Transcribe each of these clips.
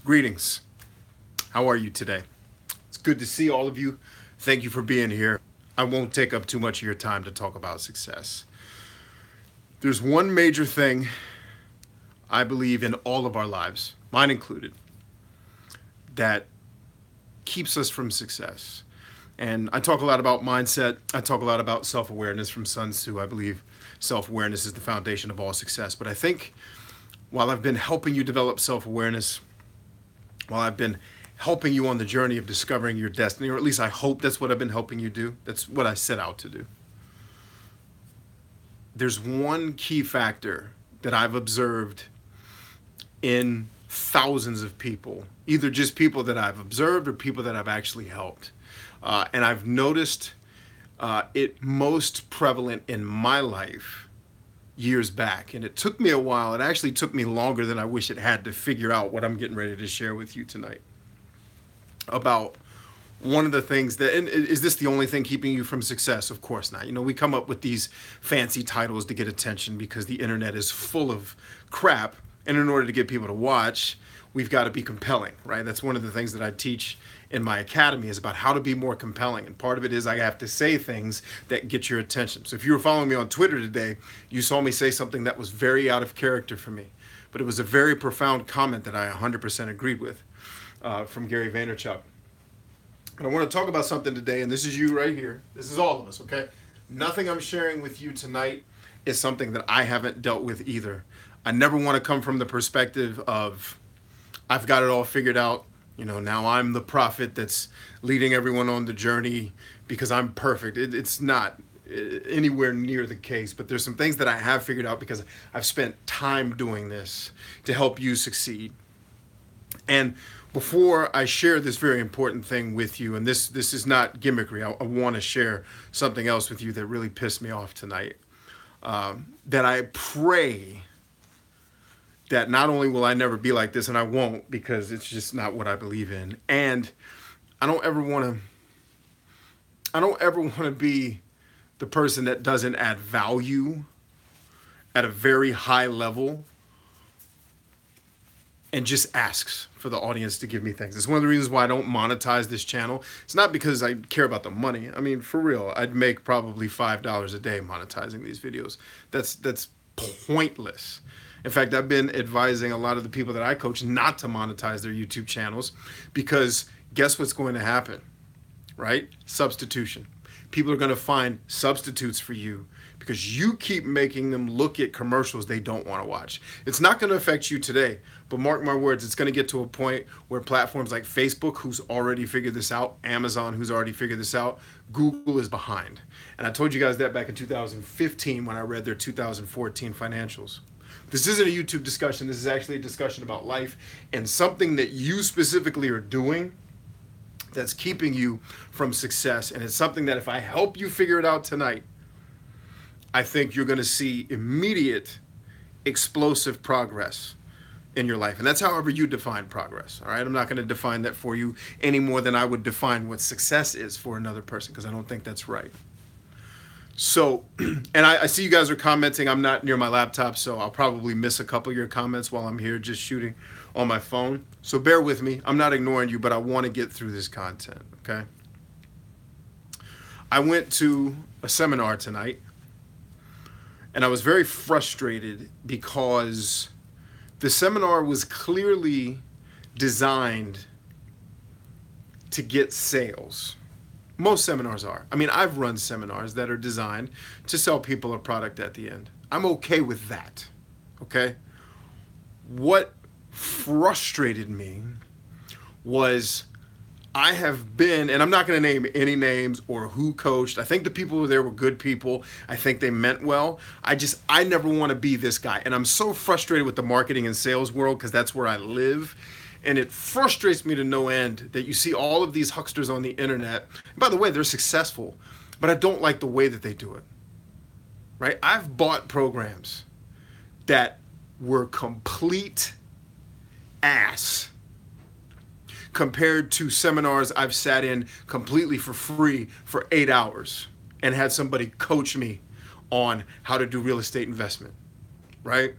Greetings. How are you today? It's good to see all of you. Thank you for being here. I won't take up too much of your time to talk about success. There's one major thing I believe in all of our lives, mine included, that keeps us from success. And I talk a lot about mindset. I talk a lot about self-awareness from Sun Tzu. I believe self-awareness is the foundation of all success. But I think while I've been helping you develop self-awareness, while I've been helping you on the journey of discovering your destiny, or at least I hope that's what I've been helping you do. That's what I set out to do. There's one key factor that I've observed in thousands of people, either just people that I've observed or people that I've actually helped. And I've noticed it most prevalent in my life years back. And it took me a while. It actually took me longer than I wish it had to figure out what I'm getting ready to share with you tonight. About one of the things that, and is this the only thing keeping you from success? Of course not. You know, we come up with these fancy titles to get attention because the internet is full of crap. And in order to get people to watch, we've got to be compelling, right? That's one of the things that I teach in my academy is about how to be more compelling. And part of it is I have to say things that get your attention. So if you were following me on Twitter today, you saw me say something that was very out of character for me. But it was a very profound comment that I 100% agreed with from Gary Vaynerchuk. And I want to talk about something today, and this is you right here. This is all of us, okay? Nothing I'm sharing with you tonight is something that I haven't dealt with either. I never want to come from the perspective of I've got it all figured out. You know, now I'm the prophet that's leading everyone on the journey because I'm perfect. It's not anywhere near the case, but there's some things that I have figured out because I've spent time doing this to help you succeed. And before I share this very important thing with you, and this is not gimmickry, I want to share something else with you that really pissed me off tonight. That I pray that not only will I never be like this, and I won't because it's just not what I believe in, and I don't ever want to be the person that doesn't add value at a very high level and just asks for the audience to give me things. It's one of the reasons why I don't monetize this channel. It's not because I care about the money. I mean, for real, I'd make probably $5 a day monetizing these videos. That's pointless. In fact, I've been advising a lot of the people that I coach not to monetize their YouTube channels because guess what's going to happen, right? Substitution. People are going to find substitutes for you because you keep making them look at commercials they don't want to watch. It's not going to affect you today, but mark my words, it's going to get to a point where platforms like Facebook, who's already figured this out, Amazon, who's already figured this out, Google is behind. And I told you guys that back in 2015 when I read their 2014 financials. This isn't a YouTube discussion. This is actually a discussion about life and something that you specifically are doing that's keeping you from success. And it's something that if I help you figure it out tonight, I think you're going to see immediate, explosive progress in your life. And that's however you define progress. All right. I'm not going to define that for you any more than I would define what success is for another person because I don't think that's right. So, and I see you guys are commenting. I'm not near my laptop, so I'll probably miss a couple of your comments while I'm here just shooting on my phone. So bear with me. I'm not ignoring you, but I want to get through this content, okay? I went to a seminar tonight, and I was very frustrated because the seminar was clearly designed to get sales. Most seminars are. I mean, I've run seminars that are designed to sell people a product at the end. I'm okay with that, okay? What frustrated me was I have been, and I'm not going to name any names or who coached. I think the people who were there were good people. I think they meant well. I never want to be this guy. And I'm so frustrated with the marketing and sales world because that's where I live. And it frustrates me to no end that you see all of these hucksters on the internet. And by the way, they're successful, but I don't like the way that they do it, right? I've bought programs that were complete ass compared to seminars I've sat in completely for free for 8 hours and had somebody coach me on how to do real estate investment, right?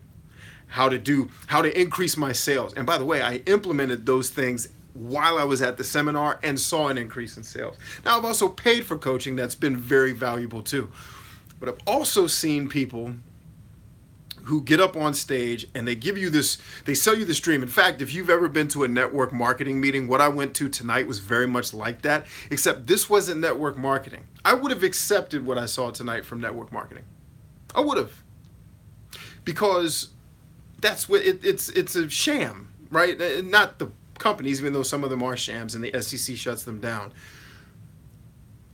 how to increase my sales. And by the way, I implemented those things while I was at the seminar and saw an increase in sales. Now, I've also paid for coaching that's been very valuable too. But I've also seen people who get up on stage and they sell you this dream. In fact, if you've ever been to a network marketing meeting, what I went to tonight was very much like that, except this wasn't network marketing. I would have accepted what I saw tonight from network marketing. I would have. Because that's what it's a sham, right? Not the companies, even though some of them are shams and the SEC shuts them down.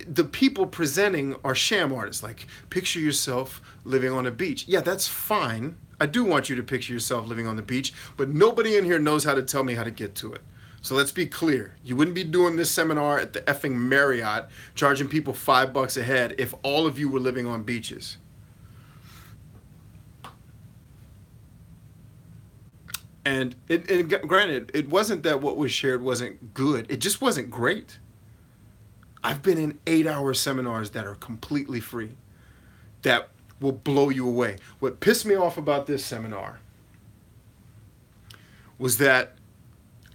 The people presenting are sham artists. Like, picture yourself living on a beach. Yeah, that's fine. I do want you to picture yourself living on the beach, but nobody in here knows how to tell me how to get to it. So let's be clear. You wouldn't be doing this seminar at the effing Marriott, charging people $5 a head if all of you were living on beaches. And granted, it wasn't that what was shared wasn't good. It just wasn't great. I've been in 8-hour seminars that are completely free, that will blow you away. What pissed me off about this seminar was that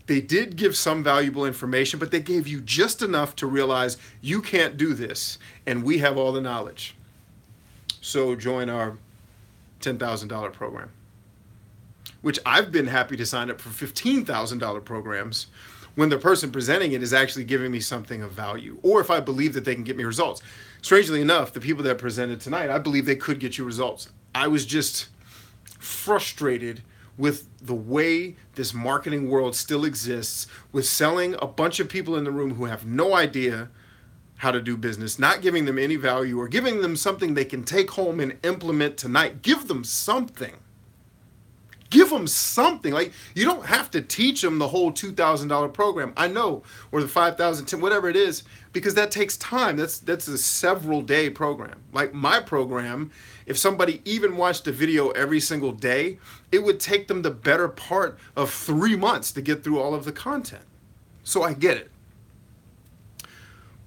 they did give some valuable information, but they gave you just enough to realize you can't do this, and we have all the knowledge. So join our $10,000 program, which I've been happy to sign up for $15,000 programs when the person presenting it is actually giving me something of value, or if I believe that they can get me results. Strangely enough, the people that presented tonight, I believe they could get you results. I was just frustrated with the way this marketing world still exists, with selling a bunch of people in the room who have no idea how to do business, not giving them any value or giving them something they can take home and implement tonight. Give them something. Give them something. Like, you don't have to teach them the whole $2,000 program. I know, or the $5,000, whatever it is, because that takes time. That's a several day program. Like my program, if somebody even watched a video every single day, it would take them the better part of 3 months to get through all of the content. So I get it.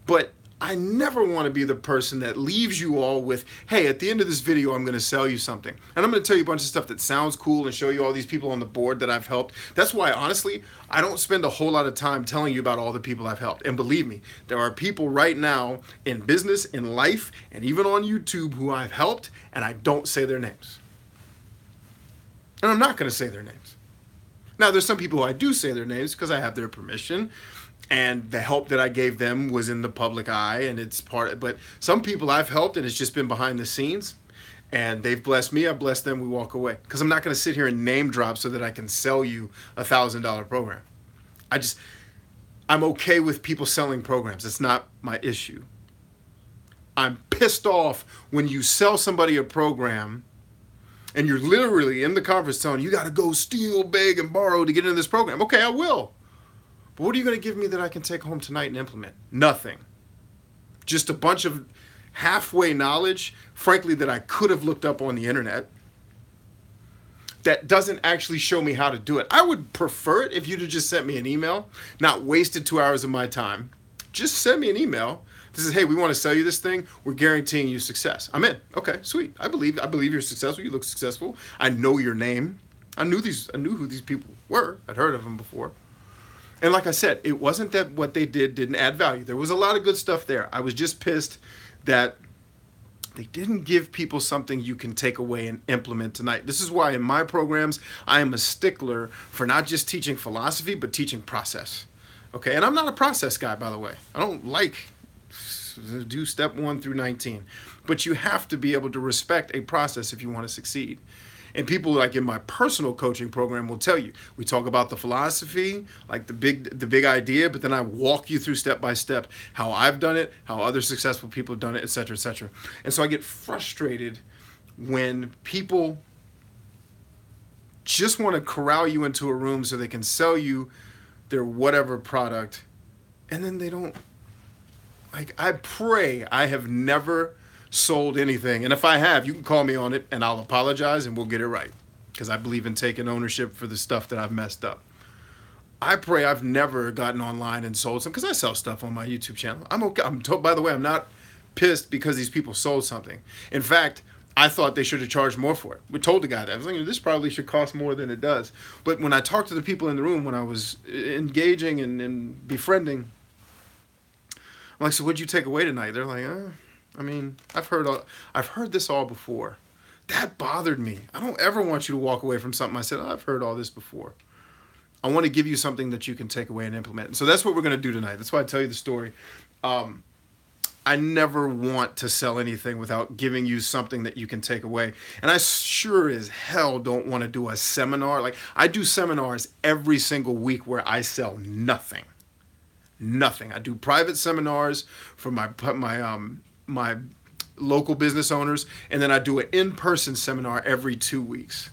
But I never want to be the person that leaves you all with, hey, at the end of this video, I'm going to sell you something. And I'm going to tell you a bunch of stuff that sounds cool and show you all these people on the board that I've helped. That's why, honestly, I don't spend a whole lot of time telling you about all the people I've helped. And believe me, there are people right now in business, in life, and even on YouTube who I've helped, and I don't say their names. And I'm not going to say their names. Now, there's some people who I do say their names because I have their permission. And the help that I gave them was in the public eye, and it's but some people I've helped and it's just been behind the scenes, and they've blessed me, I bless them, we walk away. Because I'm not going to sit here and name drop so that I can sell you a $1,000 program. I'm okay with people selling programs. It's not my issue. I'm pissed off when you sell somebody a program and you're literally in the conference telling you got to go steal, beg, and borrow to get into this program. Okay, I will. But what are you going to give me that I can take home tonight and implement? Nothing. Just a bunch of halfway knowledge, frankly, that I could have looked up on the internet, that doesn't actually show me how to do it. I would prefer it if you'd have just sent me an email, not wasted 2 hours of my time. Just send me an email. This is, hey, we want to sell you this thing. We're guaranteeing you success. I'm in. Okay, sweet. I believe you're successful. You look successful. I know your name. I knew who these people were. I'd heard of them before. And like I said, it wasn't that what they didn't add value. There was a lot of good stuff there. I was just pissed that they didn't give people something you can take away and implement tonight. This is why in my programs, I am a stickler for not just teaching philosophy, but teaching process. Okay, and I'm not a process guy, by the way. I don't like do step 1 through 19. But you have to be able to respect a process if you want to succeed. And people like in my personal coaching program will tell you, we talk about the philosophy, like the big idea, but then I walk you through step by step how I've done it, how other successful people have done it, et cetera, et cetera. And so I get frustrated when people just want to corral you into a room so they can sell you their whatever product, and then they don't. Like, I pray I have never sold anything, and if I have, you can call me on it and I'll apologize and we'll get it right, because I believe in taking ownership for the stuff that I've messed up. I pray I've never gotten online and sold something, because I sell stuff on my YouTube channel. I'm okay. By the way, I'm not pissed because these people sold something. In fact, I thought they should have charged more for it. We told the guy that. I was like, this probably should cost more than it does. But when I talked to the people in the room, when I was engaging and befriending, I'm like, so what'd you take away tonight? They're like, I mean, I've heard this all before. That bothered me. I don't ever want you to walk away from something I said, I've heard all this before. I want to give you something that you can take away and implement. And so that's what we're going to do tonight. That's why I tell you the story. I never want to sell anything without giving you something that you can take away. And I sure as hell don't want to do a seminar. Like, I do seminars every single week where I sell nothing. Nothing. I do private seminars for my local business owners, and then I do an in-person seminar every 2 weeks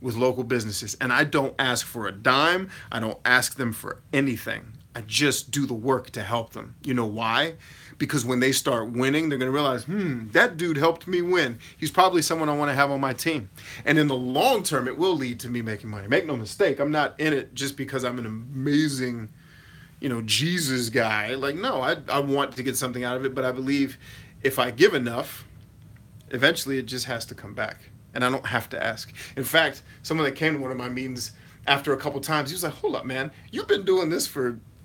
with local businesses. And I don't ask for a dime. I don't ask them for anything. I just do the work to help them. You know why? Because when they start winning, they're going to realize, that dude helped me win. He's probably someone I want to have on my team. And in the long term, it will lead to me making money. Make no mistake, I'm not in it just because I'm an amazing, Jesus guy. Like, no, I want to get something out of it, but I believe if I give enough, eventually it just has to come back. And I don't have to ask. In fact, someone that came to one of my meetings after a couple times, he was like, hold up, man, you've been doing this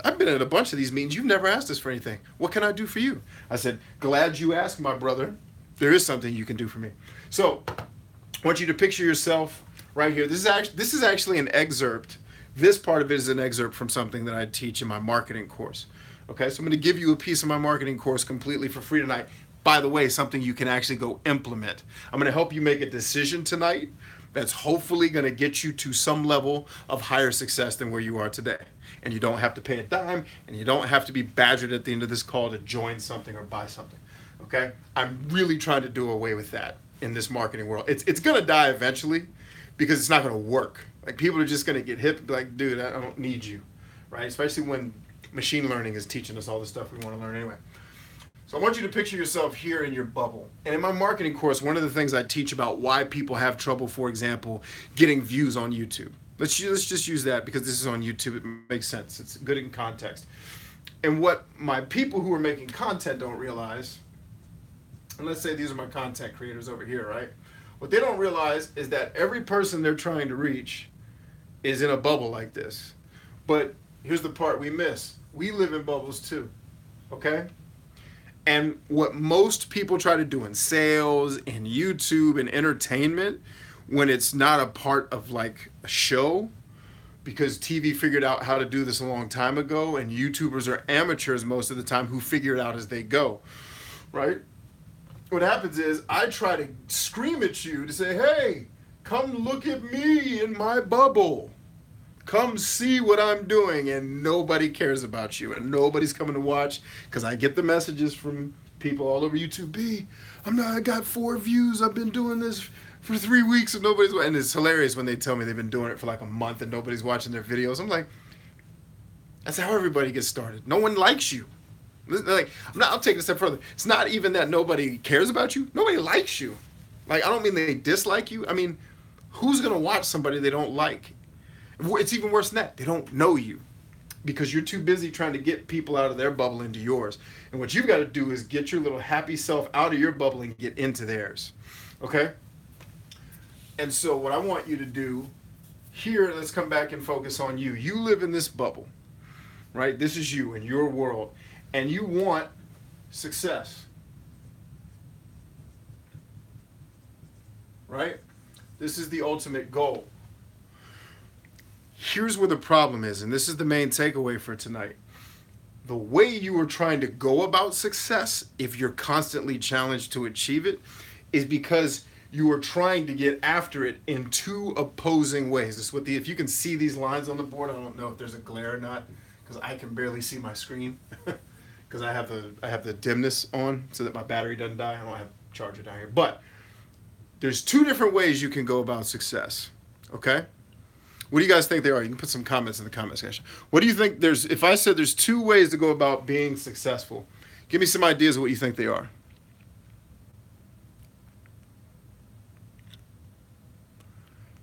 I've been at a bunch of these meetings. You've never asked us for anything. What can I do for you? I said, glad you asked, my brother. There is something you can do for me. So I want you to picture yourself right here. This is actually an excerpt. This part of it is an excerpt from something that I teach in my marketing course. Okay, so I'm going to give you a piece of my marketing course completely for free tonight. By the way, something you can actually go implement. I'm going to help you make a decision tonight that's hopefully going to get you to some level of higher success than where you are today. And you don't have to pay a dime, and you don't have to be badgered at the end of this call to join something or buy something. Okay? I'm really trying to do away with that in this marketing world. It's going to die eventually because it's not going to work. Like, people are just going to get hip and be like, dude, I don't need you. Right? Especially when machine learning is teaching us all the stuff we want to learn anyway. So I want you to picture yourself here in your bubble. And in my marketing course, one of the things I teach about why people have trouble, for example, getting views on YouTube. Let's just use that because this is on YouTube. It makes sense. It's good in context. And what my people who are making content don't realize, and let's say these are my content creators over here, right? What they don't realize is that every person they're trying to reach is in a bubble like this. But here's the part we miss. We live in bubbles too, okay? And what most people try to do in sales, in YouTube, and entertainment, when it's not a part of like a show, because TV figured out how to do this a long time ago, and YouTubers are amateurs most of the time who figure it out as they go, right? What happens is I try to scream at you to say, hey, come look at me in my bubble. Come see what I'm doing, and nobody cares about you, and nobody's coming to watch because I get the messages from people all over YouTube. I got 4 views. I've been doing this for 3 weeks and nobody's watching. And it's hilarious when they tell me they've been doing it for like a month and nobody's watching their videos. I'm like, that's how everybody gets started. No one likes you. Like, I'll take it a step further. It's not even that nobody cares about you. Nobody likes you. Like, I don't mean they dislike you. I mean, who's going to watch somebody they don't like? It's even worse than that. They don't know you because you're too busy trying to get people out of their bubble into yours. And what you've got to do is get your little happy self out of your bubble and get into theirs. Okay? And so what I want you to do here, let's come back and focus on you. You live in this bubble, right? This is you in your world. And you want success. Right? This is the ultimate goal. Here's where the problem is, and this is the main takeaway for tonight. The way you are trying to go about success, if you're constantly challenged to achieve it, is because you are trying to get after it in 2 opposing ways. This is what if you can see these lines on the board, I don't know if there's a glare or not, because I can barely see my screen, because I have the dimness on so that my battery doesn't die. I don't have a charger down here. But there's 2 different ways you can go about success, okay? What do you guys think they are? You can put some comments in the comment section. What do you think if I said there's 2 ways to go about being successful, give me some ideas of what you think they are.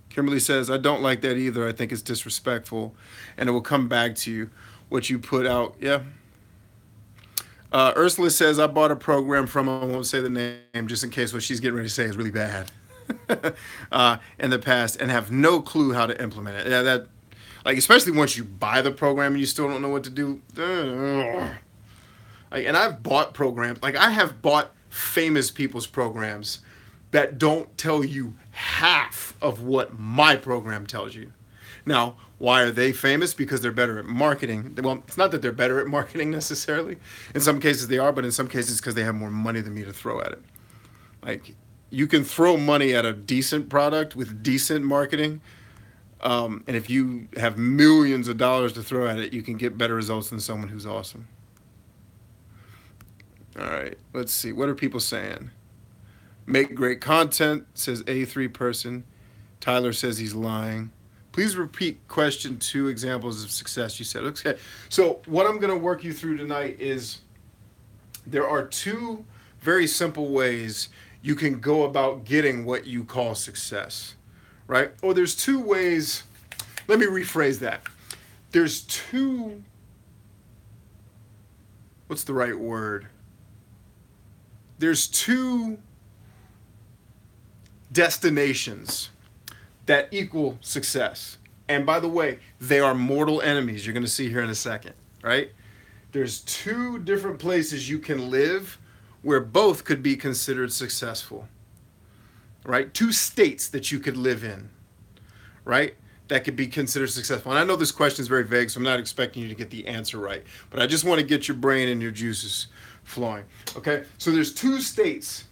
Kimberly says, I don't like that either. I think it's disrespectful and it will come back to you. What you put out, yeah. Ursula says, I bought a program from, I won't say the name just in case what she's getting ready to say is really bad in the past and have no clue how to implement it. Yeah, that, like, especially once you buy the program and you still don't know what to do. Like, and I've bought programs, like I have bought famous people's programs that don't tell you half of what my program tells you. Now, why are they famous? Because they're better at marketing. Well, it's not that they're better at marketing necessarily. In some cases they are, but in some cases because they have more money than me to throw at it. Like, you can throw money at a decent product with decent marketing. And if you have millions of dollars to throw at it, you can get better results than someone who's awesome. All right, let's see. What are people saying? Make great content, says A3 person. Tyler says he's lying. Please repeat question 2, examples of success you said. Okay, so what I'm going to work you through tonight is there are 2 very simple ways you can go about getting what you call success, right? Or there's 2 ways, let me rephrase that. There's 2, what's the right word? There's 2 destinations that equal success. And by the way, they are mortal enemies. You're going to see here in a second, right? There's 2 different places you can live where both could be considered successful, right? 2 states that you could live in, right? That could be considered successful. And I know this question is very vague, so I'm not expecting you to get the answer right, but I just want to get your brain and your juices flowing, okay? So there's 2 states.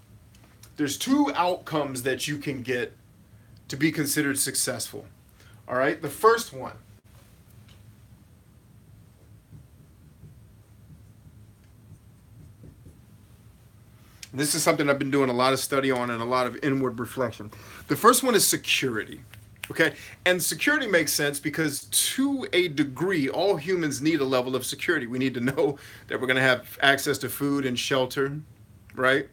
There's 2 outcomes that you can get to be considered successful. All right, the first one. This is something I've been doing a lot of study on and a lot of inward reflection. The first one is security. Okay, and security makes sense because to a degree, all humans need a level of security. We need to know that we're going to have access to food and shelter, right?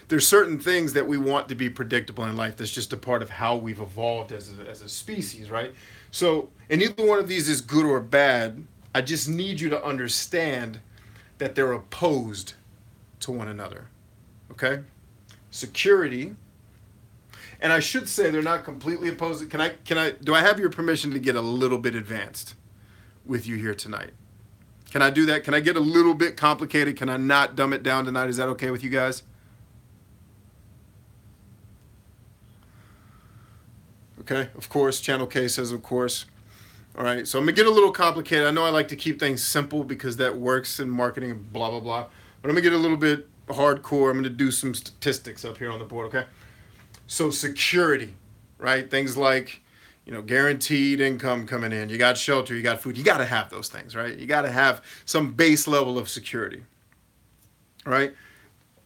There's certain things that we want to be predictable in life. That's just a part of how we've evolved as a species, right? So, and neither one of these is good or bad. I just need you to understand that they're opposed to one another, okay? Security, and I should say they're not completely opposed. Do I have your permission to get a little bit advanced with you here tonight? Can I do that? Can I get a little bit complicated? Can I not dumb it down tonight? Is that okay with you guys? Okay, of course. Channel K says, of course. All right, so I'm going to get a little complicated. I know I like to keep things simple because that works in marketing and blah, blah, blah. But I'm going to get a little bit hardcore. I'm going to do some statistics up here on the board, okay? So security, right? Things like, guaranteed income coming in. You got shelter, you got food. You got to have those things, right? You got to have some base level of security, right?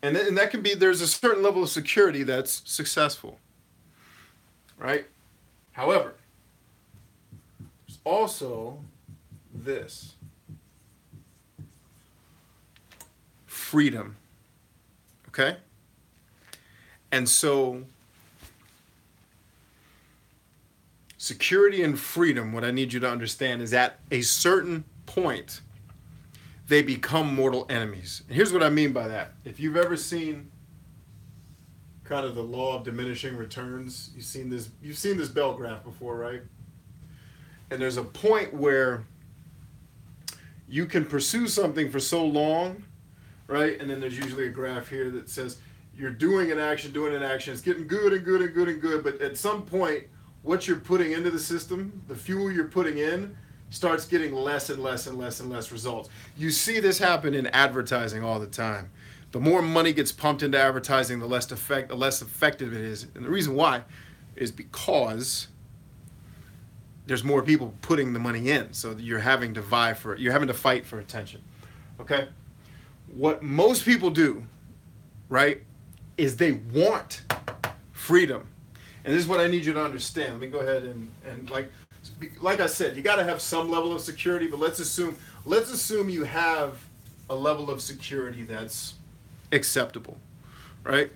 And that can be, there's a certain level of security that's successful, right? However, there's also this. Freedom, okay? And so security and freedom, what I need you to understand is at a certain point, they become mortal enemies. And here's what I mean by that. If you've ever seen kind of the law of diminishing returns, you've seen this bell graph before, right? And there's a point where you can pursue something for so long, right? And then there's usually a graph here that says you're doing an action, it's getting good and good and good and good, but at some point, what you're putting into the system, the fuel you're putting in, starts getting less and less and less and less results. You see this happen in advertising all the time. The more money gets pumped into advertising, the less effective it is. And the reason why is because there's more people putting the money in. So you're having to fight for attention. Okay? What most people do, right, is they want freedom. And this is what I need you to understand. Let me go ahead and like I said, you got to have some level of security, but let's assume you have a level of security that's acceptable, right?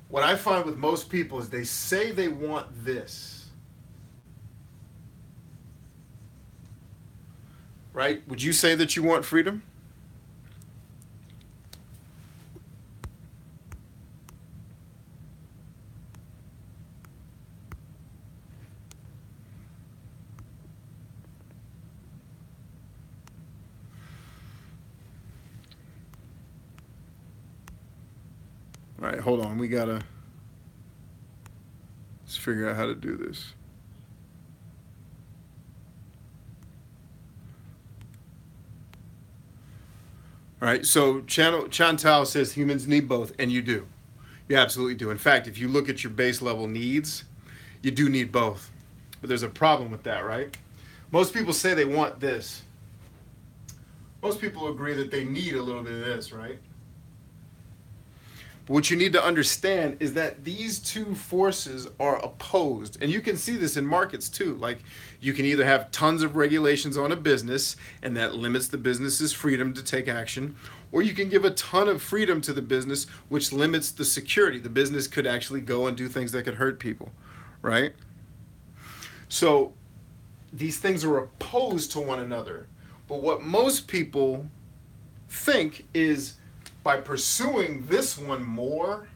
What I find with most people is they say they want this, right? Would you say that you want freedom? All right, hold on. Let's figure out how to do this. All right, so Chantal says humans need both, and you do. You absolutely do. In fact, if you look at your base level needs, you do need both. But there's a problem with that, right? Most people say they want this. Most people agree that they need a little bit of this, right? But what you need to understand is that these two forces are opposed. And you can see this in markets too. Like, you can either have tons of regulations on a business, and that limits the business's freedom to take action, or you can give a ton of freedom to the business, which limits the security. The business could actually go and do things that could hurt people, right? So these things are opposed to one another. But what most people think is, by pursuing this one more,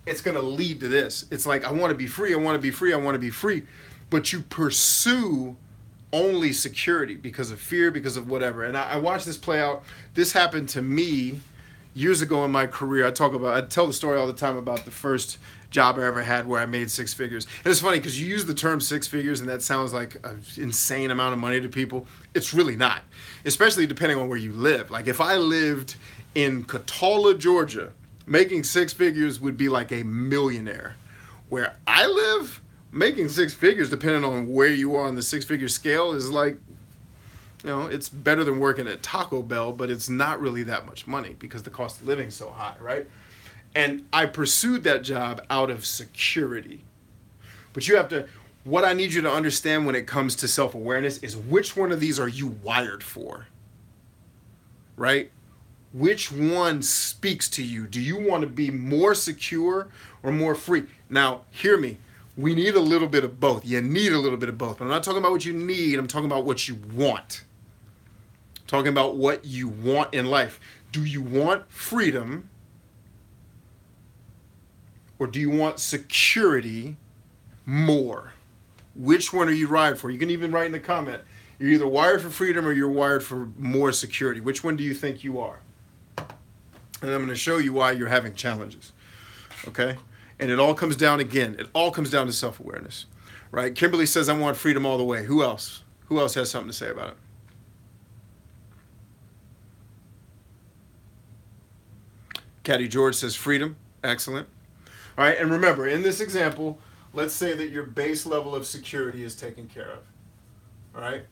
it's going to lead to this. It's like, I want to be free, I want to be free, I want to be free. But you pursue only security because of fear, because of whatever. And I watched this play out. This happened to me years ago in my career. I tell the story all the time about the first job I ever had where I made six figures. And it's funny because you use the term six figures and that sounds like an insane amount of money to people. It's really not, especially depending on where you live. Like, if I lived in Catawba, Georgia, making six figures would be like a millionaire. Where I live, making six figures, depending on where you are on the six-figure scale, is like, it's better than working at Taco Bell, but it's not really that much money because the cost of living is so high, right? And I pursued that job out of security. But what I need you to understand when it comes to self-awareness is, which one of these are you wired for, right? Which one speaks to you? Do you want to be more secure or more free? Now, hear me. We need a little bit of both. You need a little bit of both. But I'm not talking about what you need. I'm talking about what you want. I'm talking about what you want in life. Do you want freedom, or do you want security more? Which one are you wired for? You can even write in the comment. You're either wired for freedom or you're wired for more security. Which one do you think you are? And I'm going to show you why you're having challenges. Okay? And it all comes down to self-awareness, right? Kimberly says, I want freedom all the way. Who else? Who else has something to say about it? Caddy George says freedom. Excellent. All right, and remember, in this example, let's say that your base level of security is taken care of. All right?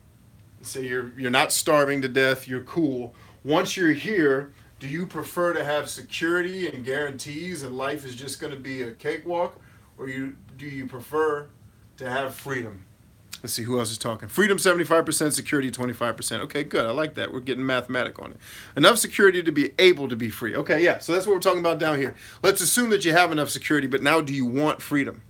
Say you're not starving to death, you're cool. Once you're here, do you prefer to have security and guarantees and life is just going to be a cakewalk, or do you prefer to have freedom? Let's see, who else is talking? Freedom 75%, security 25%. Okay, good. I like that. We're getting mathematic on it. Enough security to be able to be free. Okay, yeah, so that's what we're talking about down here. Let's assume that you have enough security, but now do you want freedom?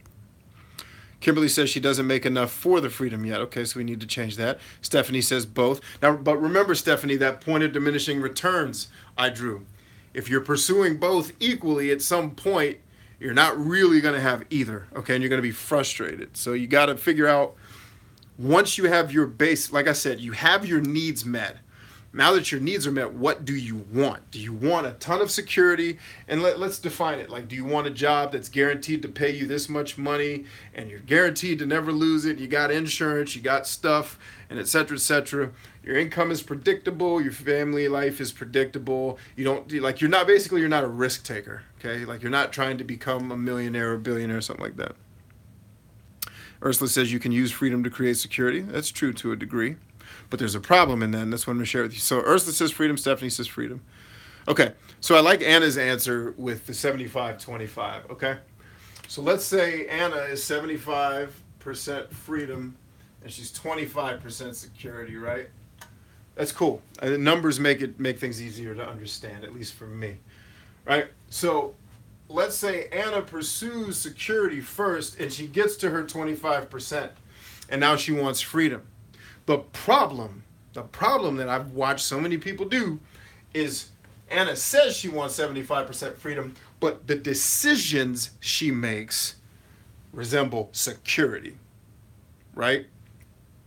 Kimberly says she doesn't make enough for the freedom yet. Okay, so we need to change that. Stephanie says both. Now, but remember, Stephanie, that point of diminishing returns I drew. If you're pursuing both equally, at some point, you're not really going to have either, okay, and you're going to be frustrated. So you got to figure out, once you have your base, like I said, you have your needs met. Now that your needs are met, what do you want? Do you want a ton of security? And let's define it. Like, do you want a job that's guaranteed to pay you this much money and you're guaranteed to never lose it? You got insurance, you got stuff, and et cetera, et cetera. Your income is predictable. Your family life is predictable. You're not a risk taker, okay? Like, you're not trying to become a millionaire or billionaire or something like that. Ursula says you can use freedom to create security. That's true to a degree. But there's a problem in that, and that's what I'm going to share with you. So Ursula says freedom, Stephanie says freedom. Okay, so I like Anna's answer with the 75-25, okay? So let's say Anna is 75% freedom, and she's 25% security, right? That's cool. The numbers make things easier to understand, at least for me, right? So let's say Anna pursues security first, and she gets to her 25%, and now she wants freedom. The problem that I've watched so many people do is Anna says she wants 75% freedom, but the decisions she makes resemble security, right?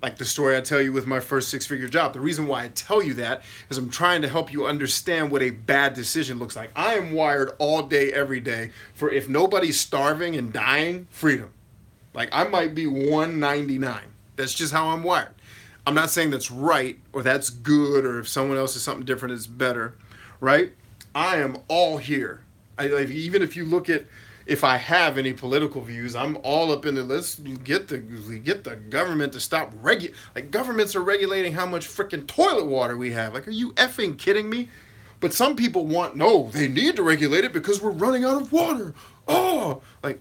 Like the story I tell you with my first six-figure job. The reason why I tell you that is I'm trying to help you understand what a bad decision looks like. I am wired all day, every day for if nobody's starving and dying, freedom. Like I might be 199. That's just how I'm wired. I'm not saying that's right or that's good or if someone else is something different, it's better, right? I am all here. Even if you look at if I have any political views, I'm all up in the let's get the government to stop like governments are regulating how much freaking toilet water we have. Like, are you effing kidding me? But some people they need to regulate it because we're running out of water. Oh, like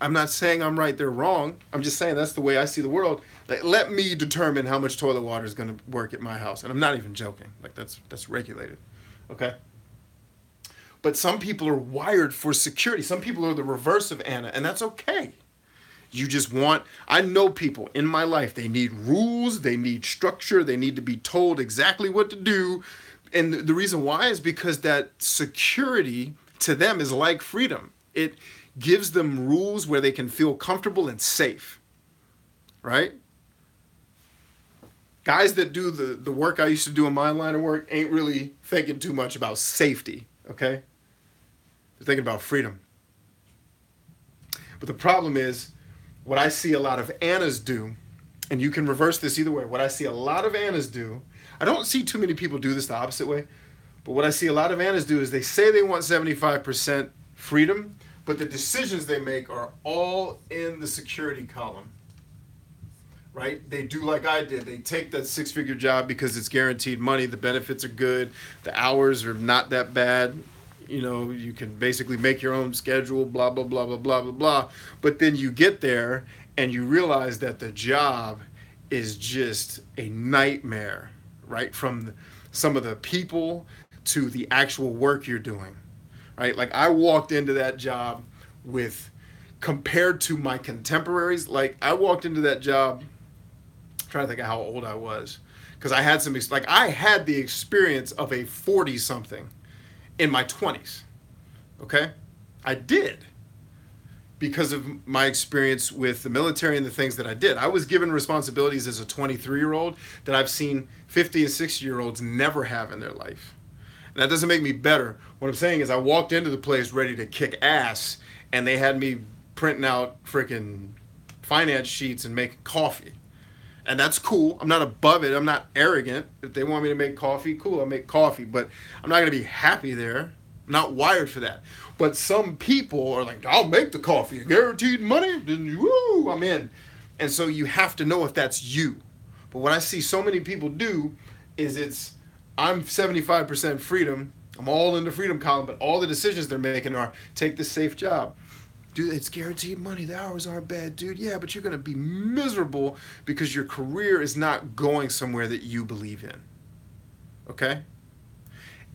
I'm not saying I'm right, they're wrong. I'm just saying that's the way I see the world. Like, let me determine how much toilet water is going to work at my house. And I'm not even joking. Like that's regulated. Okay? But some people are wired for security. Some people are the reverse of Anna, and that's okay. I know people in my life, they need rules, they need structure, they need to be told exactly what to do. And the reason why is because that security to them is like freedom. It gives them rules where they can feel comfortable and safe, right? Guys that do the work I used to do in my line of work ain't really thinking too much about safety, okay? They're thinking about freedom. But the problem is, what I see a lot of Annas do, and you can reverse this either way, what I see a lot of Annas do, I don't see too many people do this the opposite way, but what I see a lot of Annas do is they say they want 75% freedom, but the decisions they make are all in the security column. Right? They do like I did. They take that six-figure job because it's guaranteed money. The benefits are good. The hours are not that bad. You know, you can basically make your own schedule, blah, blah, blah, blah, blah, blah, blah. But then you get there and you realize that the job is just a nightmare, right? From some of the people to the actual work you're doing, right? Like I walked into that job compared to my contemporaries, like I walked into that job trying to think of how old I was, because I had I had the experience of a 40-something in my 20s. Okay, I did, because of my experience with the military and the things that I did. I was given responsibilities as a 23-year-old that I've seen 50 and 60-year-olds never have in their life. And that doesn't make me better. What I'm saying is I walked into the place ready to kick ass, and they had me printing out freaking finance sheets and making coffee. And that's cool. I'm not above it. I'm not arrogant. If they want me to make coffee, cool, I'll make coffee. But I'm not going to be happy there. I'm not wired for that. But some people are like, I'll make the coffee. Guaranteed money? Then woo, I'm in. And so you have to know if that's you. But what I see so many people do is I'm 75% freedom. I'm all in the freedom column, but all the decisions they're making are take this safe job. Dude, it's guaranteed money. The hours aren't bad, dude. Yeah, but you're going to be miserable because your career is not going somewhere that you believe in. Okay?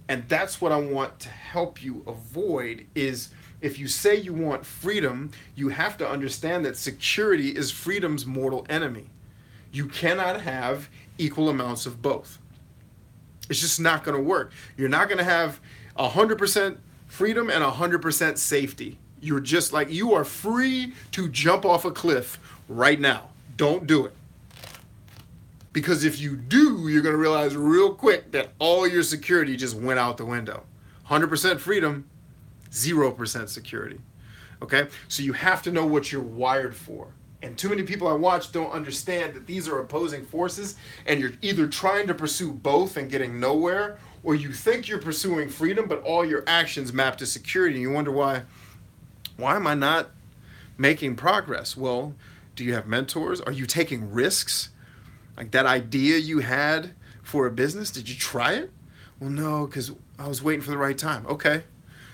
And that's what I want to help you avoid is if you say you want freedom, you have to understand that security is freedom's mortal enemy. You cannot have equal amounts of both. It's just not going to work. You're not going to have 100% freedom and 100% safety. You're just like, you are free to jump off a cliff right now. Don't do it. Because if you do, you're going to realize real quick that all your security just went out the window. 100% freedom, 0% security. Okay? So you have to know what you're wired for. And too many people I watch don't understand that these are opposing forces, and you're either trying to pursue both and getting nowhere, or you think you're pursuing freedom, but all your actions map to security, and you wonder why am I not making progress? Well, do you have mentors? Are you taking risks? Like that idea you had for a business, did you try it? Well, no, because I was waiting for the right time. Okay,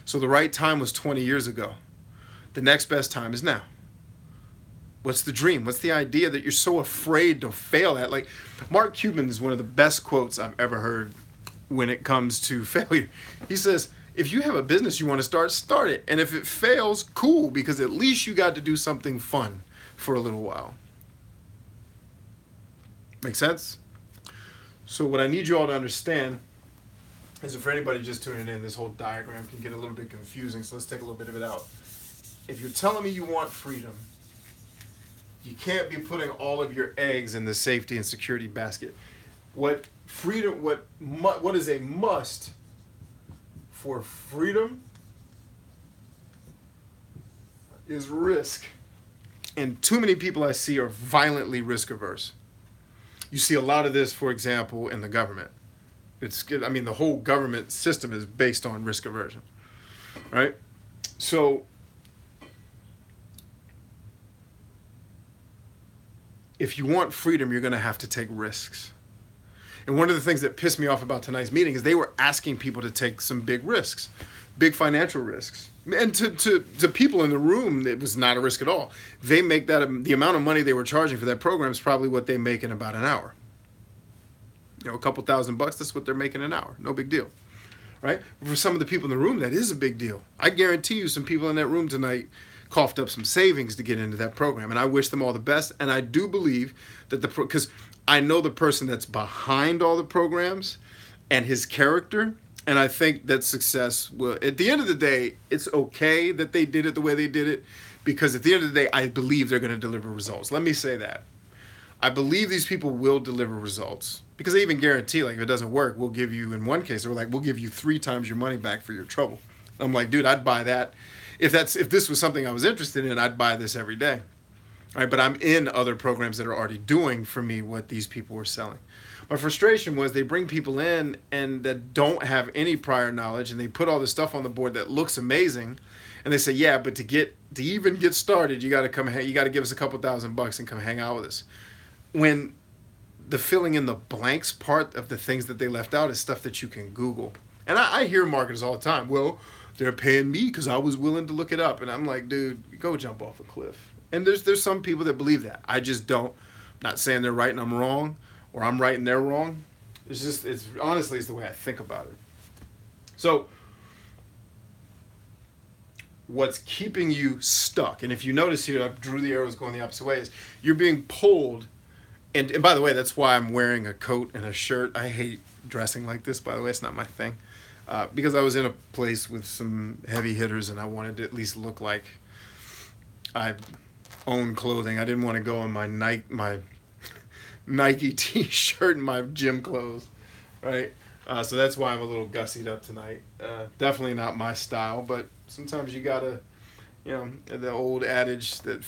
so the right time was 20 years ago. The next best time is now. What's the dream? What's the idea that you're so afraid to fail at? Like Mark Cuban is one of the best quotes I've ever heard when it comes to failure. He says, if you have a business you want to start it. And if it fails, cool, because at least you got to do something fun for a little while. Make sense? So what I need you all to understand is, if for anybody just tuning in, this whole diagram can get a little bit confusing, so let's take a little bit of it out. If you're telling me you want freedom, you can't be putting all of your eggs in the safety and security basket. What freedom, what is a must for freedom is risk. And too many people I see are violently risk averse. You see a lot of this, for example, in the government. The whole government system is based on risk aversion, right? So if you want freedom, you're going to have to take risks. And one of the things that pissed me off about tonight's meeting is they were asking people to take some big risks, big financial risks. And to people in the room, it was not a risk at all. They make that, the amount of money they were charging for that program is probably what they make in about an hour. A couple $1,000, that's what they're making an hour. No big deal, right? For some of the people in the room, that is a big deal. I guarantee you some people in that room tonight coughed up some savings to get into that program, and I wish them all the best. And I do believe that because I know the person that's behind all the programs and his character, and I think that success will, at the end of the day, it's okay that they did it the way they did it, because at the end of the day, I believe they're going to deliver results. Let me say that. I believe these people will deliver results, because they even guarantee, like, if it doesn't work, we'll give you, in one case, they were like, we'll give you 3 times your money back for your trouble. I'm like, dude, I'd buy that. If this was something I was interested in, I'd buy this every day. All right, but I'm in other programs that are already doing for me what these people were selling. My frustration was they bring people in and that don't have any prior knowledge, and they put all this stuff on the board that looks amazing, and they say, yeah, but to even get started, you got to give us a couple $1,000 and come hang out with us. When the filling in the blanks part of the things that they left out is stuff that you can Google. And I hear marketers all the time, well, they're paying me because I was willing to look it up. And I'm like, dude, go jump off a cliff. And there's some people that believe that. I just don't. I'm not saying they're right and I'm wrong, or I'm right and they're wrong. It's honestly, it's the way I think about it. So what's keeping you stuck, and if you notice here, I drew the arrows going the opposite way, is you're being pulled. And by the way, that's why I'm wearing a coat and a shirt. I hate dressing like this, by the way. It's not my thing. Because I was in a place with some heavy hitters, and I wanted to at least look like I own clothing. I didn't want to go in my Nike t-shirt and my gym clothes, right? So that's why I'm a little gussied up tonight. Definitely not my style, but sometimes you gotta, the old adage that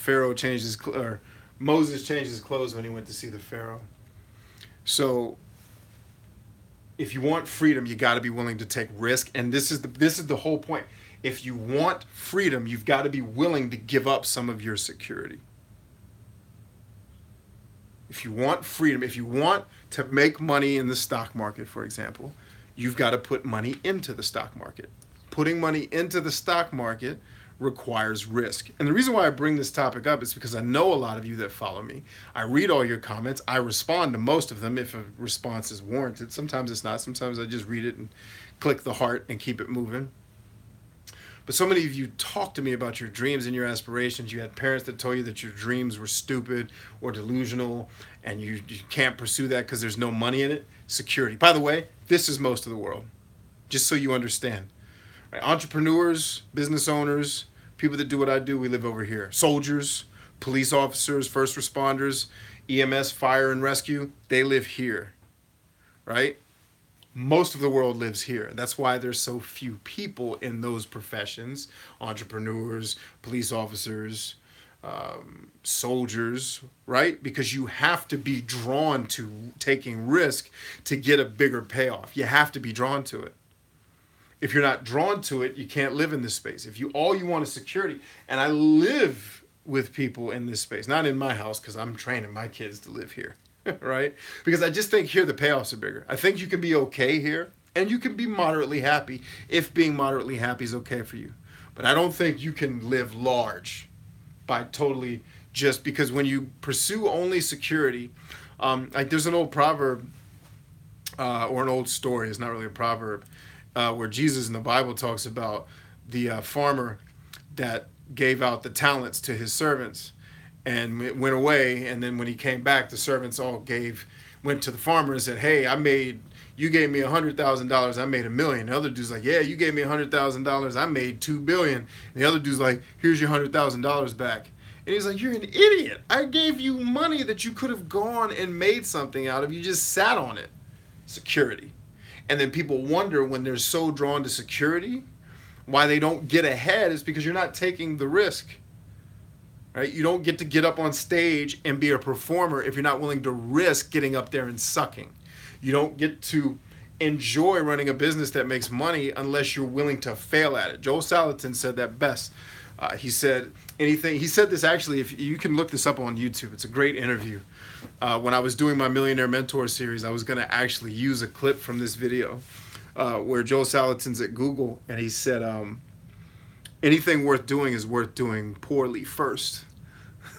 Moses changed his clothes when he went to see the Pharaoh. So if you want freedom, you got to be willing to take risk, and this is the whole point. If you want freedom, you've got to be willing to give up some of your security. If you want freedom, if you want to make money in the stock market, for example, you've got to put money into the stock market. Putting money into the stock market requires risk. And the reason why I bring this topic up is because I know a lot of you that follow me. I read all your comments. I respond to most of them if a response is warranted. Sometimes it's not. Sometimes I just read it and click the heart and keep it moving. But so many of you talk to me about your dreams and your aspirations. You had parents that told you that your dreams were stupid or delusional, and you can't pursue that because there's no money in it. Security. By the way, this is most of the world, just so you understand. Right? Entrepreneurs, business owners, people that do what I do, we live over here. Soldiers, police officers, first responders, EMS, fire and rescue, they live here, right? Most of the world lives here. That's why there's so few people in those professions, entrepreneurs, police officers, soldiers, right? Because you have to be drawn to taking risk to get a bigger payoff. You have to be drawn to it. If you're not drawn to it, you can't live in this space. If all you want is security, and I live with people in this space, not in my house because I'm training my kids to live here, right? Because I just think here the payoffs are bigger. I think you can be okay here, and you can be moderately happy if being moderately happy is okay for you. But I don't think you can live large by totally just because when you pursue only security, like there's an old proverb or an old story, it's not really a proverb, where Jesus in the Bible talks about the farmer that gave out the talents to his servants. and it went away. And then when he came back, the servants all went to the farmer and said, "Hey, you gave me $100,000, I made $1 million." The other dude's like, "Yeah, you gave me $100,000, I made $2 billion." And the other dude's like, "Here's your $100,000 back." And he's like, "You're an idiot. I gave you money that you could have gone and made something out of. You just sat on it." Security. And then people wonder, when they're so drawn to security, why they don't get ahead is because you're not taking the risk. Right? You don't get up on stage and be a performer if you're not willing to risk getting up there and sucking. You don't get to enjoy running a business that makes money unless you're willing to fail at it. Joel Salatin said that best. He said this actually, if you can look this up on YouTube, it's a great interview. When I was doing my Millionaire Mentor series, I was going to actually use a clip from this video where Joel Salatin's at Google, and he said, anything worth doing is worth doing poorly first.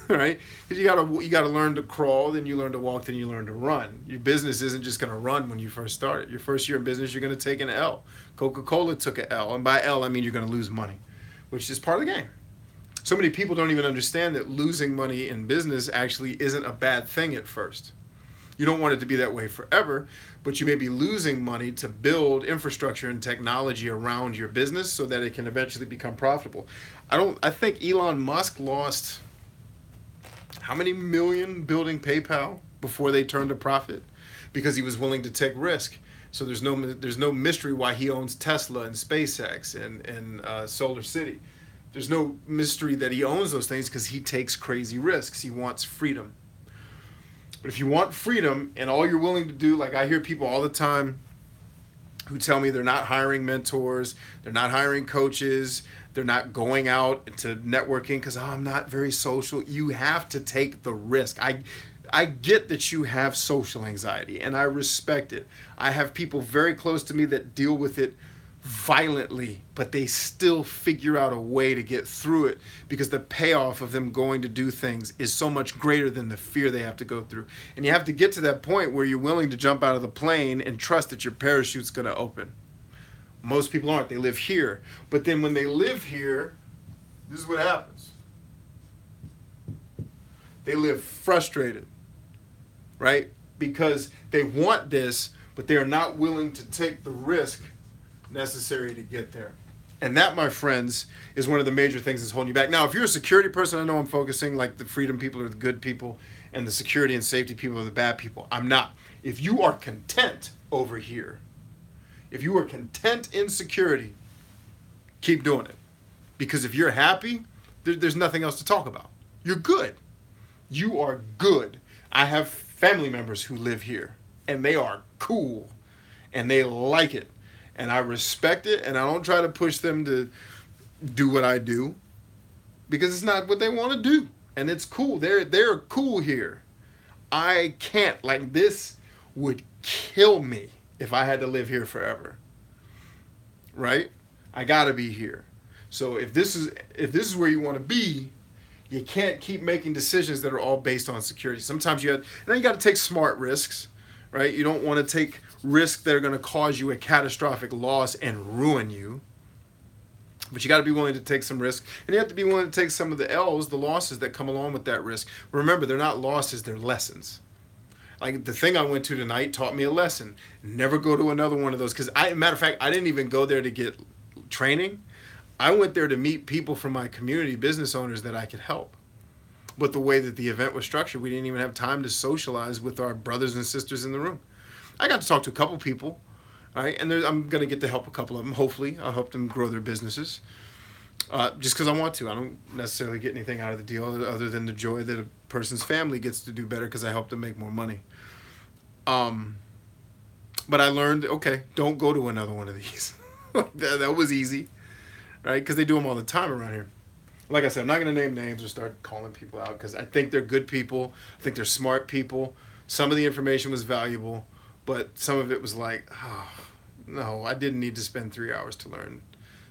Right? Because you gotta learn to crawl, then you learn to walk, then you learn to run. Your business isn't just gonna run when you first start it. Your first year in business, you're gonna take an L. Coca-Cola took an L, and by L I mean you're gonna lose money, which is part of the game. So many people don't even understand that losing money in business actually isn't a bad thing at first. You don't want it to be that way forever, but you may be losing money to build infrastructure and technology around your business so that it can eventually become profitable. I think Elon Musk lost how many million building PayPal before they turned a profit? Because he was willing to take risk. So there's no mystery why he owns Tesla and SpaceX and Solar City. There's no mystery that he owns those things because he takes crazy risks. He wants freedom. But if you want freedom and all you're willing to do, like I hear people all the time who tell me they're not hiring mentors, they're not hiring coaches, they're not going out to networking because I'm not very social. You have to take the risk. I get that you have social anxiety, and I respect it. I have people very close to me that deal with it violently, but they still figure out a way to get through it because the payoff of them going to do things is so much greater than the fear they have to go through. And you have to get to that point where you're willing to jump out of the plane and trust that your parachute's going to open. Most people aren't. They live here. But then when they live here, this is what happens. They live frustrated, right? Because they want this, but they are not willing to take the risk necessary to get there. And that, my friends, is one of the major things that's holding you back. Now, if you're a security person, I know I'm focusing like the freedom people are the good people and the security and safety people are the bad people. I'm not. If you are content over here, if you are content in security, keep doing it. Because if you're happy, there's nothing else to talk about. You're good. You are good. I have family members who live here, and they are cool, and they like it. And I respect it, and I don't try to push them to do what I do because it's not what they want to do. And it's cool. They're cool here. I can't. Like, this would kill me if I had to live here forever. Right? I got to be here. So if this is where you want to be, you can't keep making decisions that are all based on security. Sometimes you got to take smart risks, right? You don't want to take risks that are going to cause you a catastrophic loss and ruin you. But you got to be willing to take some risk, and you have to be willing to take some of the L's, the losses that come along with that risk. Remember, they're not losses, they're lessons. Like the thing I went to tonight taught me a lesson. Never go to another one of those. Because matter of fact, I didn't even go there to get training. I went there to meet people from my community, business owners that I could help. But the way that the event was structured, we didn't even have time to socialize with our brothers and sisters in the room. I got to talk to a couple people, right? And I'm going to get to help a couple of them. Hopefully, I'll help them grow their businesses. Just because I want to. I don't necessarily get anything out of the deal other than the joy that a person's family gets to do better because I help them make more money. But I learned, okay, don't go to another one of these. that was easy, right? Because they do them all the time around here. Like I said, I'm not going to name names or start calling people out because I think they're good people. I think they're smart people. Some of the information was valuable, but some of it was like, oh, no, I didn't need to spend 3 hours to learn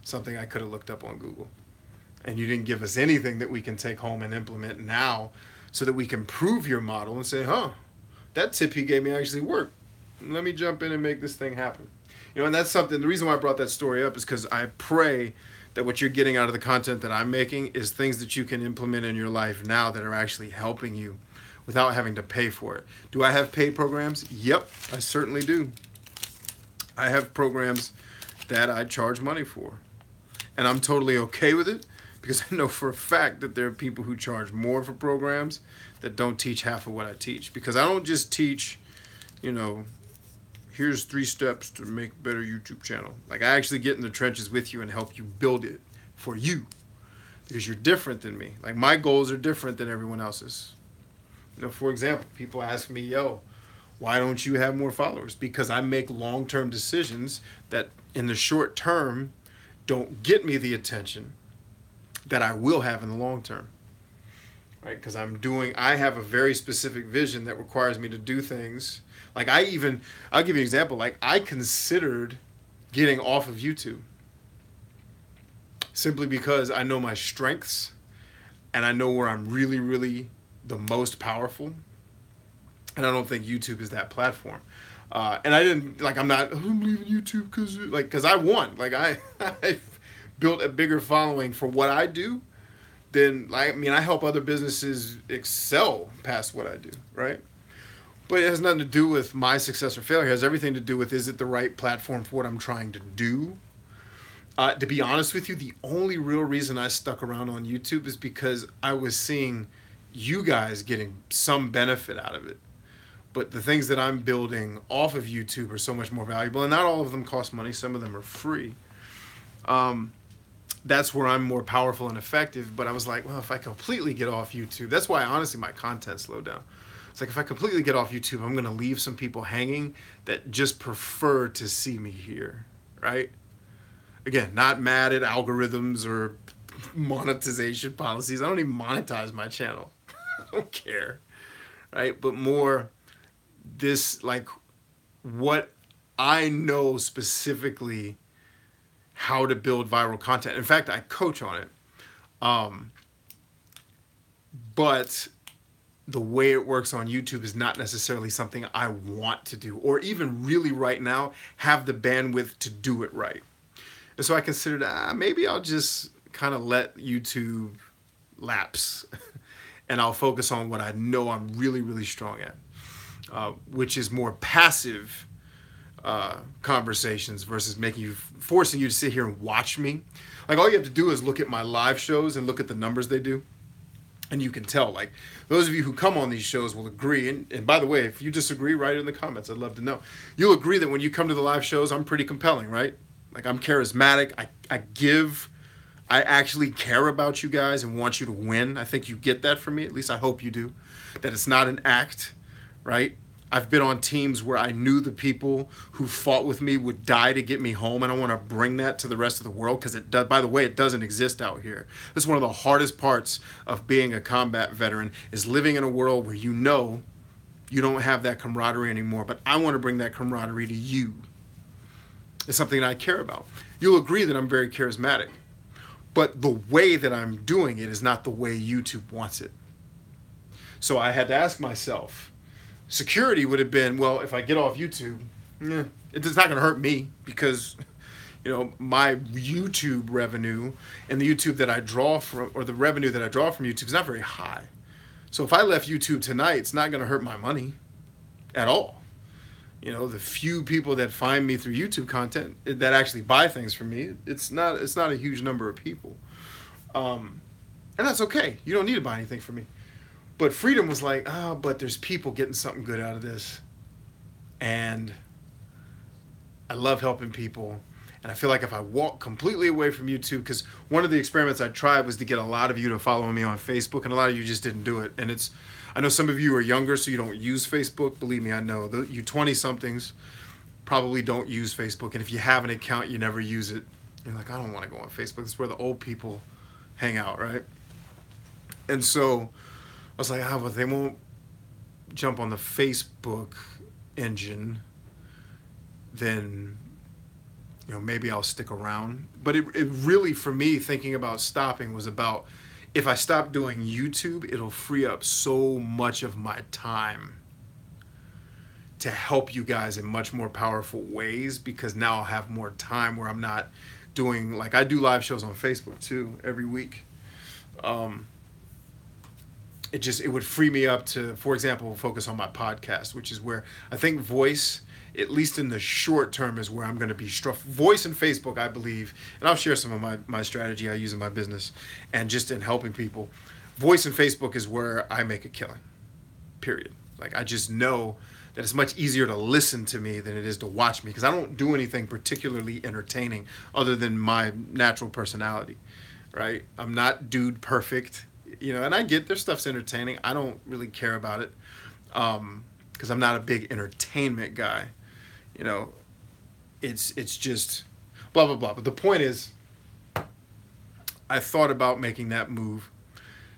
something I could have looked up on Google. And you didn't give us anything that we can take home and implement now so that we can prove your model and say, that tip he gave me actually worked. Let me jump in and make this thing happen. And that's something, the reason why I brought that story up is because I pray that what you're getting out of the content that I'm making is things that you can implement in your life now that are actually helping you without having to pay for it. Do I have paid programs? Yep, I certainly do. I have programs that I charge money for. And I'm totally okay with it because I know for a fact that there are people who charge more for programs that don't teach half of what I teach. Because I don't just teach, you know, here's 3 steps to make a better YouTube channel. Like, I actually get in the trenches with you and help you build it for you because you're different than me. Like, my goals are different than everyone else's. You know, for example, people ask me, yo, why don't you have more followers? Because I make long-term decisions that in the short term don't get me the attention that I will have in the long term. Right? Because I have a very specific vision that requires me to do things. Like I'll give you an example. Like I considered getting off of YouTube simply because I know my strengths and I know where I'm really, really the most powerful. And I don't think YouTube is that platform. And I didn't I'm leaving YouTube because I won. Like I built a bigger following for what I do than I help other businesses excel past what I do, right? But it has nothing to do with my success or failure. It has everything to do with, is it the right platform for what I'm trying to do? To be honest with you, the only real reason I stuck around on YouTube is because I was seeing you guys getting some benefit out of it. But the things that I'm building off of YouTube are so much more valuable. And not all of them cost money. Some of them are free. That's where I'm more powerful and effective. But I was like, well, if I completely get off YouTube, that's why honestly my content slowed down. It's like if I completely get off YouTube, I'm going to leave some people hanging that just prefer to see me here, right? Again, not mad at algorithms or monetization policies. I don't even monetize my channel. I don't care, right? But more this, like, what I know specifically how to build viral content. In fact, I coach on it. But the way it works on YouTube is not necessarily something I want to do, or even really right now have the bandwidth to do it right. And so I considered, maybe I'll just kind of let YouTube lapse and I'll focus on what I know I'm really, really strong at, which is more passive conversations versus forcing you to sit here and watch me. Like all you have to do is look at my live shows and look at the numbers they do. And you can tell, like, those of you who come on these shows will agree. And by the way, if you disagree, write it in the comments. I'd love to know. You'll agree that when you come to the live shows, I'm pretty compelling, right? Like, I'm charismatic. I actually care about you guys and want you to win. I think you get that from me. At least I hope you do. That it's not an act, right? I've been on teams where I knew the people who fought with me would die to get me home, and I want to bring that to the rest of the world because it does. By the way, it doesn't exist out here. This is one of the hardest parts of being a combat veteran is living in a world where you know you don't have that camaraderie anymore, but I want to bring that camaraderie to you. It's something that I care about. You'll agree that I'm very charismatic, but the way that I'm doing it is not the way YouTube wants it. So I had to ask myself, security would have been, well, if I get off YouTube, it's not going to hurt me because, my YouTube revenue and the YouTube that I draw from, or the revenue that I draw from YouTube is not very high. So if I left YouTube tonight, it's not going to hurt my money at all. The few people that find me through YouTube content that actually buy things from me, it's not a huge number of people. And that's okay. You don't need to buy anything from me. But Freedom was like, but there's people getting something good out of this. And I love helping people. And I feel like if I walk completely away from YouTube, because one of the experiments I tried was to get a lot of you to follow me on Facebook, and a lot of you just didn't do it. And I know some of you are younger, so you don't use Facebook. Believe me, I know. You 20-somethings probably don't use Facebook. And if you have an account, you never use it. You're like, I don't want to go on Facebook. That's where the old people hang out, right? And so I was like, but they won't jump on the Facebook engine, then, maybe I'll stick around. But it really, for me, thinking about stopping was about, if I stop doing YouTube, it'll free up so much of my time to help you guys in much more powerful ways, because now I'll have more time where I'm not doing, like, I do live shows on Facebook too every week. Um, it would free me up to, for example, focus on my podcast, which is where I think voice, at least in the short term, is where I'm going to be struck. Voice and Facebook, I believe, and I'll share some of my strategy I use in my business and just in helping people. Voice and Facebook is where I make a killing, period. Like, I just know that it's much easier to listen to me than it is to watch me, because I don't do anything particularly entertaining other than my natural personality, right? I'm not dude perfect, and I get their stuff's entertaining. I don't really care about it, because I'm not a big entertainment guy. You know, it's just blah blah blah. But the point is, I thought about making that move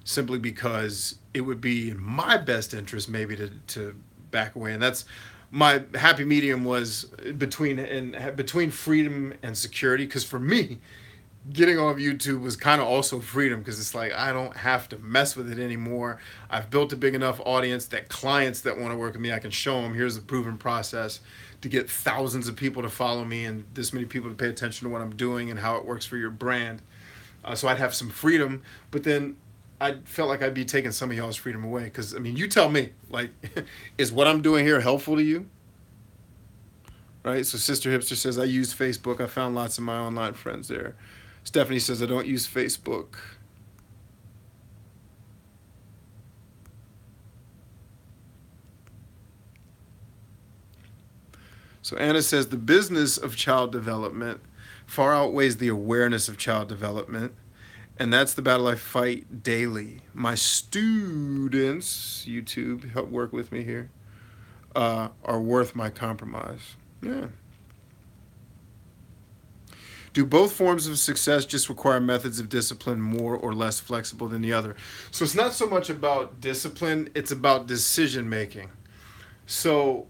simply because it would be in my best interest maybe to back away, and that's my happy medium was between freedom and security. Because for me, getting off YouTube was kind of also freedom, because it's like I don't have to mess with it anymore. I've built a big enough audience that clients that want to work with me, I can show them here's a proven process to get thousands of people to follow me and this many people to pay attention to what I'm doing and how it works for your brand. So I'd have some freedom, but then I felt like I'd be taking some of y'all's freedom away. Because, I mean, you tell me, like, is what I'm doing here helpful to you? Right? So Sister Hipster says, I use Facebook. I found lots of my online friends there. Stephanie says, I don't use Facebook. So Anna says, the business of child development far outweighs the awareness of child development. And that's the battle I fight daily. My students, YouTube, help work with me here, are worth my compromise. Yeah. Do both forms of success just require methods of discipline more or less flexible than the other? So it's not so much about discipline, it's about decision making. So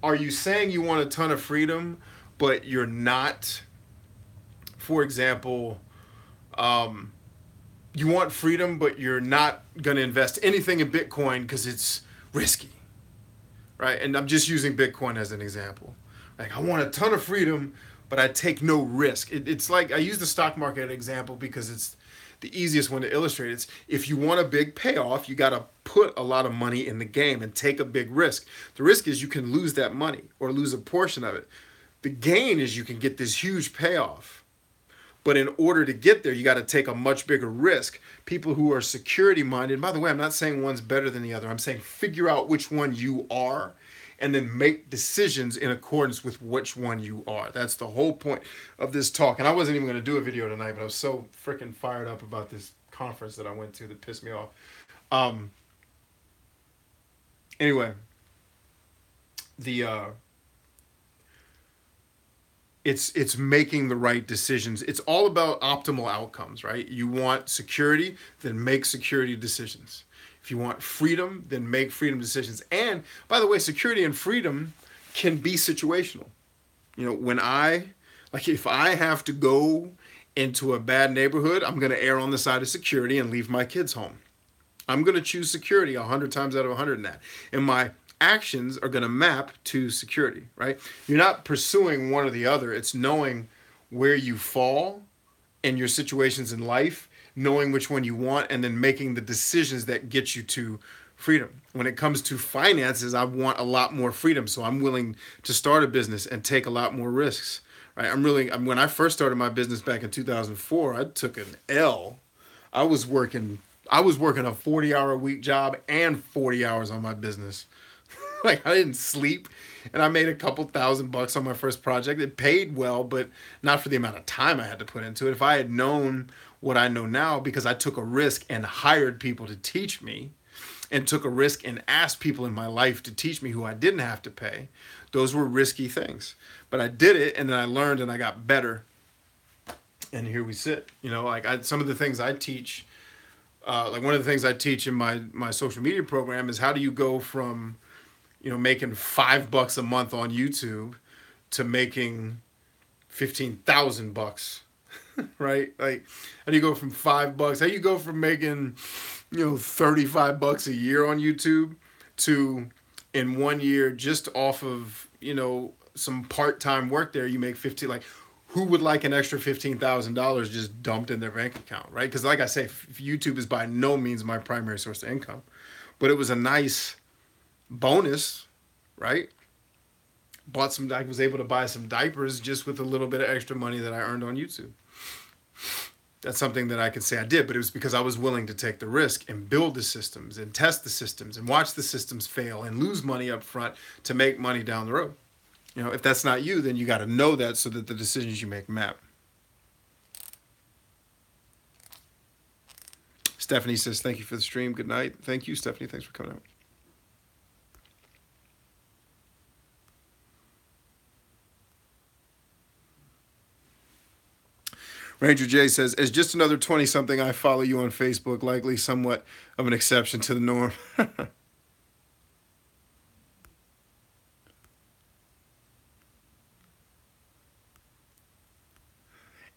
are you saying you want a ton of freedom, but you're not, for example, you want freedom, but you're not going to invest anything in Bitcoin because it's risky, right? And I'm just using Bitcoin as an example. Like, I want a ton of freedom, but I take no risk. It's like, I use the stock market example because it's the easiest one to illustrate. It's, if you want a big payoff, you got to put a lot of money in the game and take a big risk. The risk is you can lose that money or lose a portion of it. The gain is you can get this huge payoff. But in order to get there, you got to take a much bigger risk. People who are security minded, by the way, I'm not saying one's better than the other. I'm saying figure out which one you are and then make decisions in accordance with which one you are. That's the whole point of this talk. And I wasn't even going to do a video tonight, but I was so freaking fired up about this conference that I went to that pissed me off. Anyway, it's making the right decisions. It's all about optimal outcomes, right? You want security, then make security decisions. If you want freedom, then make freedom decisions. And by the way, security and freedom can be situational. If I have to go into a bad neighborhood, I'm going to err on the side of security and leave my kids home. I'm going to choose security 100 times out of 100 in that. And my actions are going to map to security, right? You're not pursuing one or the other. It's knowing where you fall in your situations in life, knowing which one you want, and then making the decisions that get you to freedom. When it comes to finances, I want a lot more freedom, so I'm willing to start a business and take a lot more risks, right? When I first started my business back in 2004, I took an L. I was working a 40-hour-a-week job and 40 hours on my business. Like, I didn't sleep, and I made a couple $1,000 on my first project. It paid well, but not for the amount of time I had to put into it. If I had known what I know now, because I took a risk and hired people to teach me, and took a risk and asked people in my life to teach me who I didn't have to pay, those were risky things. But I did it, and then I learned, and I got better. And here we sit. Some of the things I teach, one of the things I teach in my social media program is how do you go from making $5 a month on YouTube to making $15,000, right? Like, how do you go from $5? How do you go from making, $35 a year on YouTube to, in 1 year, just off of, some part-time work there, you make 15, like, who would like an extra $15,000 just dumped in their bank account, right? Because like I say, YouTube is by no means my primary source of income, but it was a nice bonus, right? I was able to buy some diapers just with a little bit of extra money that I earned on YouTube. That's something that I could say I did, but it was because I was willing to take the risk and build the systems and test the systems and watch the systems fail and lose money up front to make money down the road. You know, if that's not you, then you got to know that so that the decisions you make map. Stephanie says, thank you for the stream. Good night. Thank you, Stephanie. Thanks for coming out. Ranger J says, as just another 20-something, I follow you on Facebook, likely somewhat of an exception to the norm.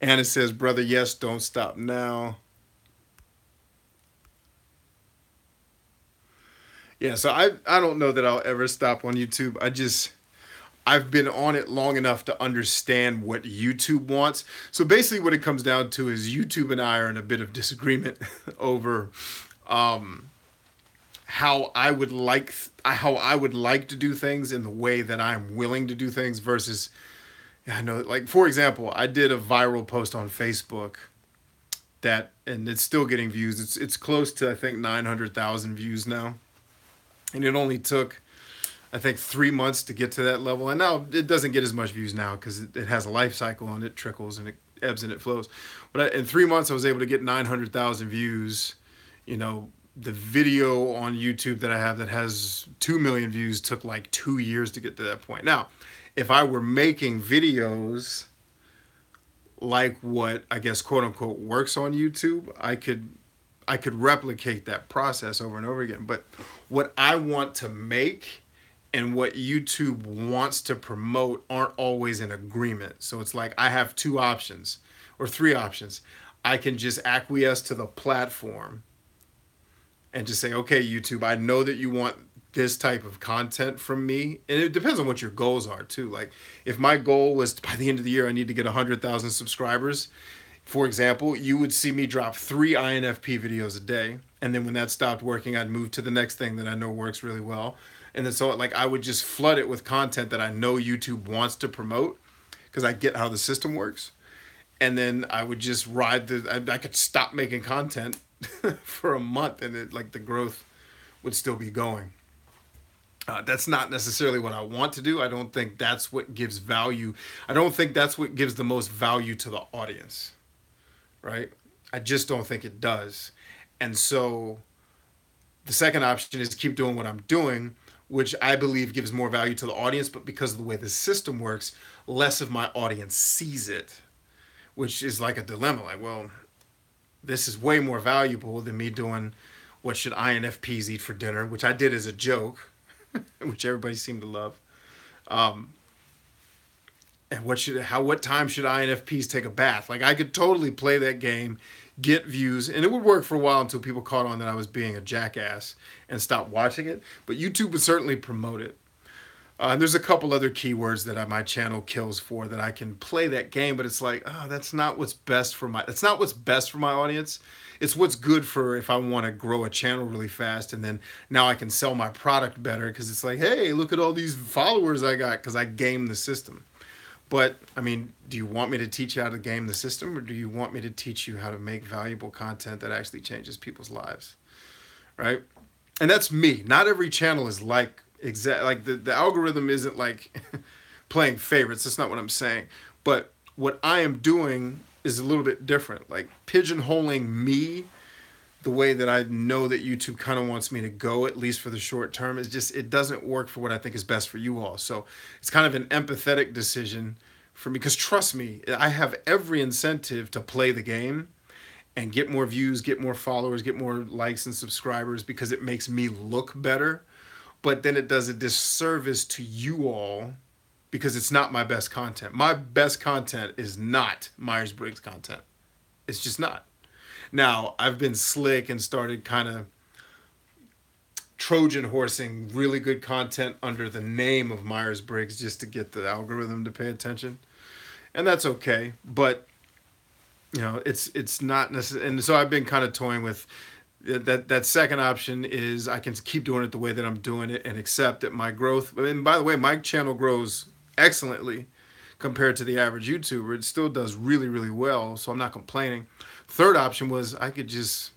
Anna says, brother, yes, don't stop now. Yeah, so I don't know that I'll ever stop on YouTube. I've been on it long enough to understand what YouTube wants. So basically what it comes down to is YouTube and I are in a bit of disagreement over how I would like to do things in the way that I'm willing to do things versus, I know, like, for example, I did a viral post on Facebook and it's still getting views. It's close to, I think, 900,000 views now. And it only took, I think, 3 months to get to that level. And now it doesn't get as much views now because it has a life cycle and it trickles and it ebbs and it flows. But in 3 months, I was able to get 900,000 views. You know, the video on YouTube that I have that has 2 million views took like 2 years to get to that point. Now, if I were making videos like what I guess quote unquote works on YouTube, I could replicate that process over and over again. But what I want to make and what YouTube wants to promote aren't always in agreement. So it's like I have 2 options or 3 options. I can just acquiesce to the platform and just say, okay, YouTube, I know that you want this type of content from me. And it depends on what your goals are too. Like if my goal was by the end of the year, I need to get 100,000 subscribers, for example, you would see me drop 3 INFP videos a day. And then when that stopped working, I'd move to the next thing that I know works really well. And then so like I would just flood it with content that I know YouTube wants to promote because I get how the system works. And then I would just I could stop making content for a month and the growth would still be going. That's not necessarily what I want to do. I don't think that's what gives value. I don't think that's what gives the most value to the audience, right? I just don't think it does. And so the second option is keep doing what I'm doing, which I believe gives more value to the audience, but because of the way the system works, less of my audience sees it, which is like a dilemma. Like, well, this is way more valuable than me doing what should INFPs eat for dinner, which I did as a joke, which everybody seemed to love. And what time should INFPs take a bath? Like I could totally play that game, get views, and it would work for a while until people caught on that I was being a jackass and stopped watching it. But YouTube would certainly promote it. There's a couple other keywords that my channel kills for that I can play that game, but it's like, oh, that's not what's best for my audience. It's what's good for if I want to grow a channel really fast, and then now I can sell my product better because it's like, hey, look at all these followers I got because I game the system. But I mean, do you want me to teach you how to game the system, or do you want me to teach you how to make valuable content that actually changes people's lives, right? And that's me. Not every channel is like the algorithm isn't like playing favorites. That's not what I'm saying. But what I am doing is a little bit different. Like pigeonholing me the way that I know that YouTube kind of wants me to go, at least for the short term, is just, it doesn't work for what I think is best for you all. So it's kind of an empathetic decision for me, because trust me, I have every incentive to play the game and get more views, get more followers, get more likes and subscribers because it makes me look better. But then it does a disservice to you all because it's not my best content. My best content is not Myers-Briggs content. It's just not. Now, I've been slick and started kind of Trojan horsing really good content under the name of Myers-Briggs just to get the algorithm to pay attention. and that's okay. But it's not necessary. And so I've been kind of toying with that second option is I can keep doing it the way that I'm doing it and accept that my growth. And by the way, my channel grows excellently compared to the average YouTuber. It still does really, really well, so I'm not complaining. Third option was I could just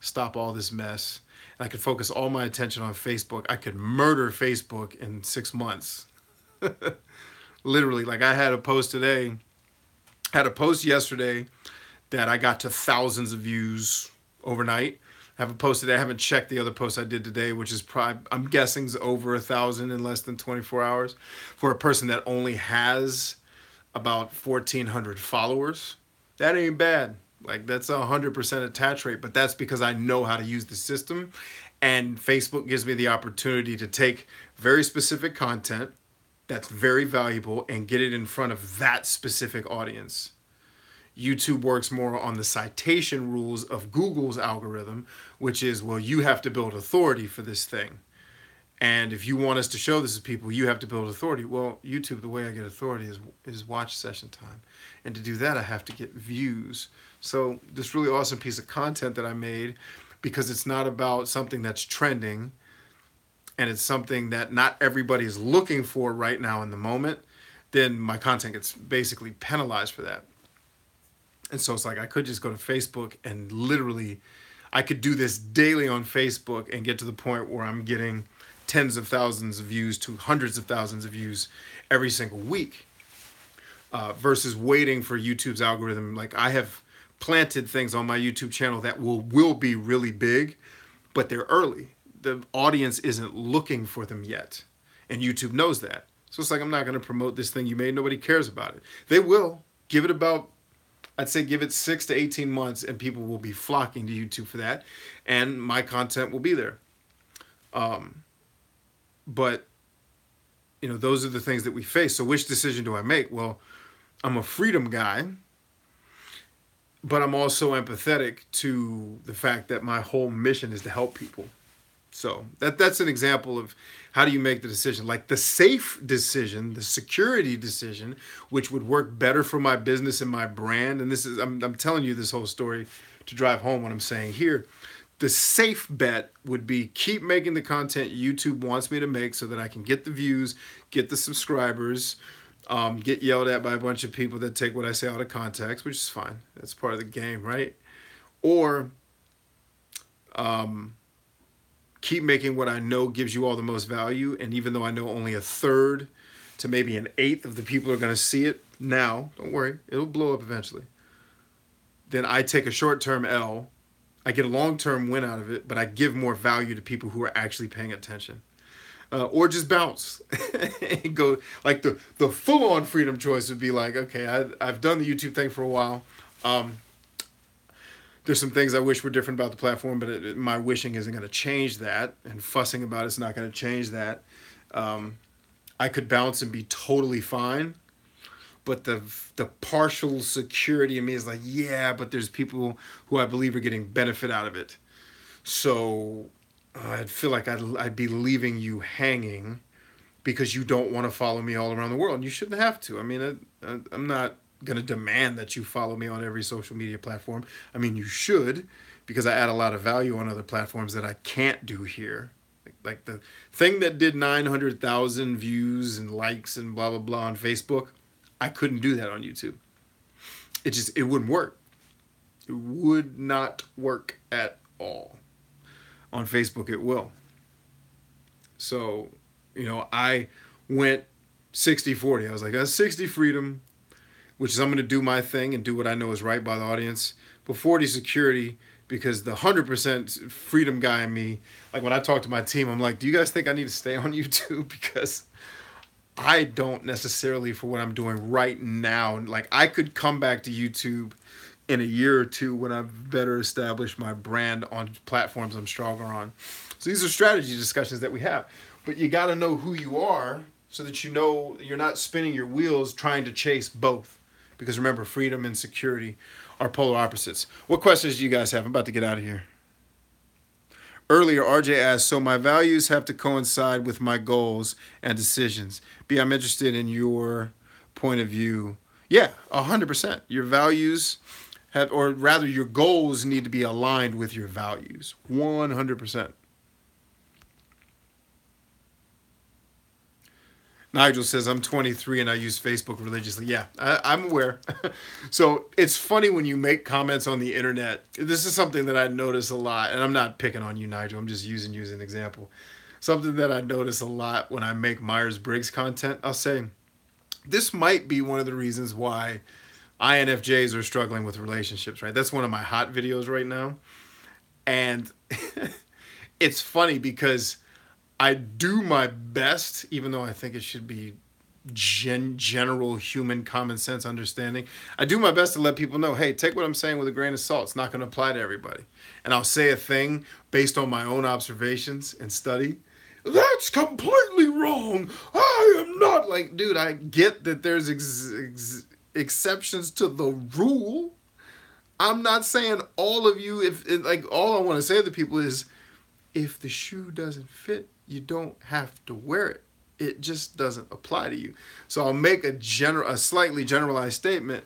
stop all this mess. And I could focus all my attention on Facebook. I could murder Facebook in 6 months. Literally, like I had a post today, had a post yesterday that I got to thousands of views overnight. I have a post today. I haven't checked the other post I did today, which is probably, I'm guessing, is over 1,000 in less than 24 hours for a person that only has about 1,400 followers. That ain't bad. Like that's 100% attach rate, but that's because I know how to use the system, and Facebook gives me the opportunity to take very specific content that's very valuable and get it in front of that specific audience. YouTube works more on the citation rules of Google's algorithm, which is, well, you have to build authority for this thing. And if you want us to show this to people, you have to build authority. Well, YouTube, the way I get authority is watch session time. And to do that, I have to get views. So this really awesome piece of content that I made, because it's not about something that's trending, and it's something that not everybody is looking for right now in the moment, then my content gets basically penalized for that. And so it's like I could just go to Facebook and literally, I could do this daily on Facebook and get to the point where I'm getting tens of thousands of views to hundreds of thousands of views every single week, versus waiting for YouTube's algorithm. Like I have planted things on my YouTube channel that will be really big, but they're early. The audience isn't looking for them yet, and YouTube knows that. So it's like, I'm not going to promote this thing you made. Nobody cares about it. They will. Give it about, I'd say give it 6 to 18 months and people will be flocking to YouTube for that. And my content will be there. But, those are the things that we face. So which decision do I make? Well, I'm a freedom guy, but I'm also empathetic to the fact that my whole mission is to help people. So that's an example of how do you make the decision. Like the safe decision, the security decision, which would work better for my business and my brand. And this is, I'm telling you this whole story to drive home what I'm saying here. The safe bet would be keep making the content YouTube wants me to make so that I can get the views, get the subscribers, get yelled at by a bunch of people that take what I say out of context, which is fine. That's part of the game, right? Or keep making what I know gives you all the most value. And even though I know only a third to maybe an eighth of the people are going to see it now, don't worry, it'll blow up eventually. Then I take a short-term L. I get a long-term win out of it, but I give more value to people who are actually paying attention. Or just bounce and go. Like the full-on freedom choice would be like, okay, I've done the YouTube thing for a while. There's some things I wish were different about the platform, but my wishing isn't going to change that, and fussing about it's not going to change that. I could bounce and be totally fine, but the partial security in me is like, yeah, but there's people who I believe are getting benefit out of it. So I'd feel like I'd be leaving you hanging because you don't want to follow me all around the world. And you shouldn't have to. I mean, I'm not going to demand that you follow me on every social media platform. I mean, you should, because I add a lot of value on other platforms that I can't do here. Like the thing that did 900,000 views and likes and blah, blah, blah on Facebook, I couldn't do that on YouTube. It wouldn't work. It would not work at all. On Facebook, it will. So, I went 60-40. I was like, that's 60 freedom, which is I'm going to do my thing and do what I know is right by the audience. But 40 security, because the 100% freedom guy in me, like when I talk to my team, I'm like, do you guys think I need to stay on YouTube? Because I don't necessarily, for what I'm doing right now, like I could come back to YouTube in a year or two when I've better established my brand on platforms I'm stronger on. So these are strategy discussions that we have. But you got to know who you are so that you know you're not spinning your wheels trying to chase both. Because remember, freedom and security are polar opposites. What questions do you guys have? I'm about to get out of here. Earlier, RJ asked, so my values have to coincide with my goals and decisions. B, I'm interested in your point of view. Yeah, 100%. Your values have, or rather, your goals need to be aligned with your values. 100%. Nigel says, I'm 23 and I use Facebook religiously. Yeah, I'm aware. So it's funny when you make comments on the internet. This is something that I notice a lot, and I'm not picking on you, Nigel. I'm just using you as an example. Something that I notice a lot when I make Myers Briggs content, I'll say, this might be one of the reasons why INFJs are struggling with relationships, right? That's one of my hot videos right now. And it's funny because I do my best, even though I think it should be general human common sense understanding. I do my best to let people know, hey, take what I'm saying with a grain of salt. It's not going to apply to everybody. And I'll say a thing based on my own observations and study. That's completely wrong. I am not like, dude, I get that there's exceptions to the rule. I'm not saying all of you, if like all I want to say to people is, if the shoe doesn't fit, you don't have to wear it. It just doesn't apply to you. So I'll make a slightly generalized statement,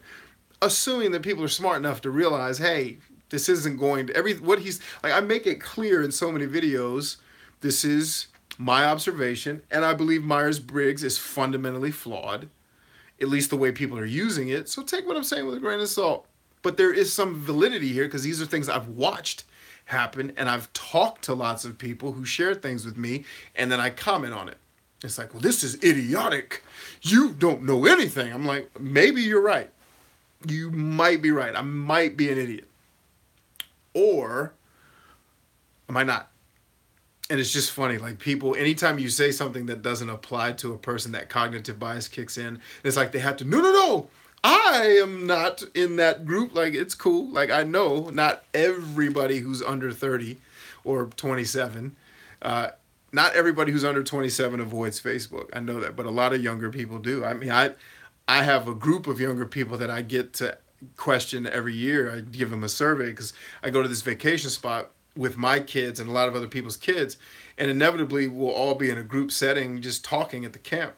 assuming that people are smart enough to realize, hey, this isn't going to what he's like. I make it clear in so many videos. This is my observation, and I believe Myers-Briggs is fundamentally flawed, at least the way people are using it. So take what I'm saying with a grain of salt. But there is some validity here because these are things I've watched happen, and I've talked to lots of people who share things with me, and then I comment on it. It's like, well, this is idiotic. You don't know anything. I'm like, maybe you're right. You might be right. I might be an idiot. Or am I not? And it's just funny, like people, anytime you say something that doesn't apply to a person, that cognitive bias kicks in. It's like they have to, no, I am not in that group. Like, it's cool. Like, I know not everybody who's under 30 or 27, not everybody who's under 27 avoids Facebook. I know that, but a lot of younger people do. I mean, I have a group of younger people that I get to question every year. I give them a survey because I go to this vacation spot with my kids and a lot of other people's kids, and inevitably we'll all be in a group setting just talking at the camp.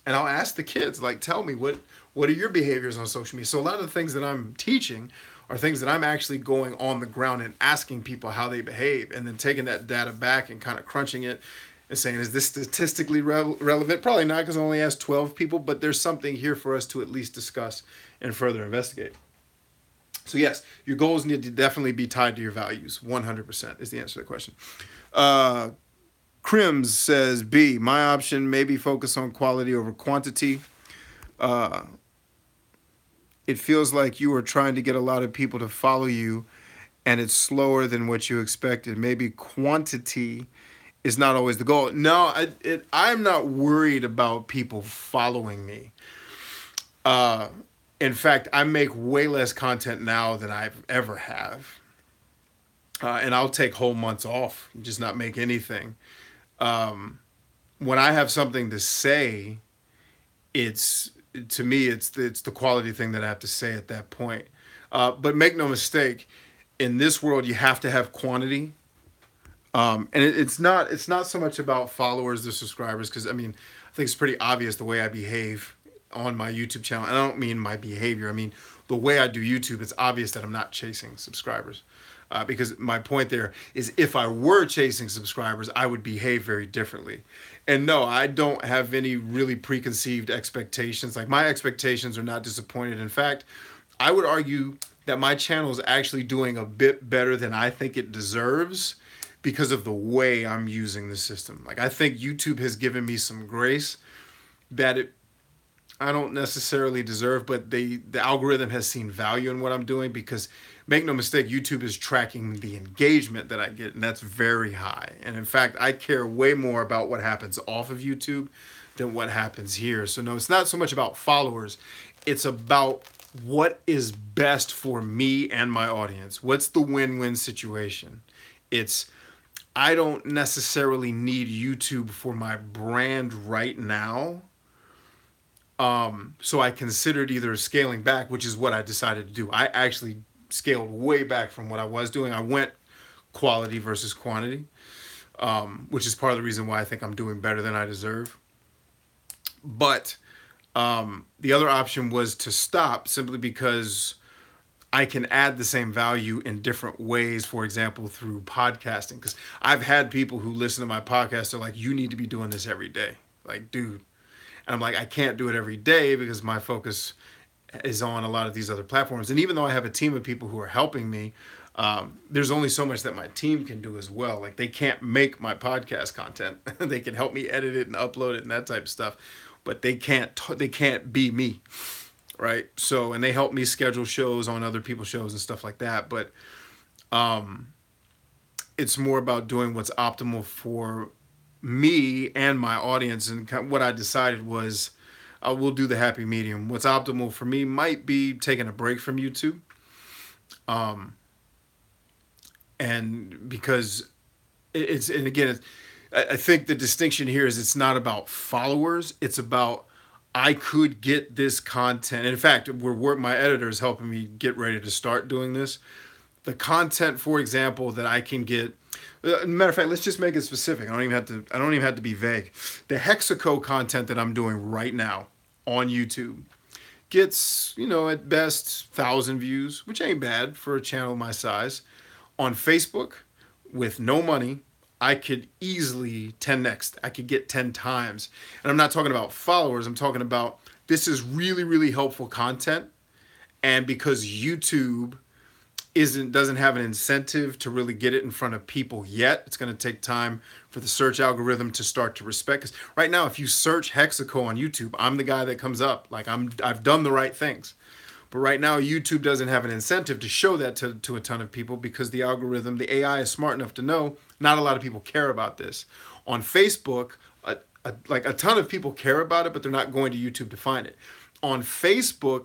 And I'll ask the kids, like, tell me what are your behaviors on social media? So a lot of the things that I'm teaching are things that I'm actually going on the ground and asking people how they behave, and then taking that data back and kind of crunching it and saying, is this statistically relevant? Probably not, because I only asked 12 people, but there's something here for us to at least discuss and further investigate. So yes, your goals need to definitely be tied to your values. 100% is the answer to the question. Crims says, B, my option, maybe focus on quality over quantity. It feels like you are trying to get a lot of people to follow you, and it's slower than what you expected. Maybe quantity is not always the goal. No, I'm not worried about people following me. In fact, I make way less content now than I've ever have. And I'll take whole months off, just not make anything. When I have something to say, it's, to me, it's the quality thing that I have to say at that point. But make no mistake, in this world, you have to have quantity. And it's not so much about followers or subscribers, because I mean, I think it's pretty obvious the way I behave on my YouTube channel. And I don't mean my behavior. I mean the way I do YouTube. It's obvious that I'm not chasing subscribers. Because my point there is, if I were chasing subscribers, I would behave very differently. And no, I don't have any really preconceived expectations. Like, my expectations are not disappointed. In fact, I would argue that my channel is actually doing a bit better than I think it deserves, because of the way I'm using the system. Like, I think YouTube has given me some grace that I don't necessarily deserve, but the algorithm has seen value in what I'm doing, because make no mistake, YouTube is tracking the engagement that I get, and that's very high. And in fact, I care way more about what happens off of YouTube than what happens here. So no, it's not so much about followers. It's about what is best for me and my audience. What's the win-win situation? I don't necessarily need YouTube for my brand right now. So I considered either scaling back, which is what I decided to do. I actually scaled way back from what I was doing. I went quality versus quantity, which is part of the reason why I think I'm doing better than I deserve. But The other option was to stop simply because I can add the same value in different ways, for example, through podcasting. Because I've had people who listen to my podcast are like, you need to be doing this every day. Like, dude. And I'm like, I can't do it every day because my focus is on a lot of these other platforms. And even though I have a team of people who are helping me, there's only so much that my team can do as well. Like, they can't make my podcast content. They can help me edit it and upload it and that type of stuff, but they can't be me, right? So, and they help me schedule shows on other people's shows and stuff like that. But it's more about doing what's optimal for me and my audience. And what I decided was I will do the happy medium. What's optimal for me might be taking a break from YouTube. And because and again, I think the distinction here is it's not about followers. It's about I could get this content. And in fact, my editor is helping me get ready to start doing this. The content, for example, that I can get. Matter of fact, let's just make it specific. I don't even have to be vague. The Hexaco content that I'm doing right now on YouTube gets, at best 1,000 views, which ain't bad for a channel my size. On Facebook, with no money, I could easily 10x. I could get 10 times. And I'm not talking about followers. I'm talking about this is really, really helpful content. And because YouTube doesn't have an incentive to really get it in front of people yet, it's going to take time for the search algorithm to start to respect. Because right now, if you search Hexaco on YouTube, I'm the guy that comes up. Like I've done the right things. But right now, YouTube doesn't have an incentive to show that to a ton of people because the algorithm, the AI is smart enough to know not a lot of people care about this. On Facebook, a ton of people care about it, but they're not going to YouTube to find it. On Facebook,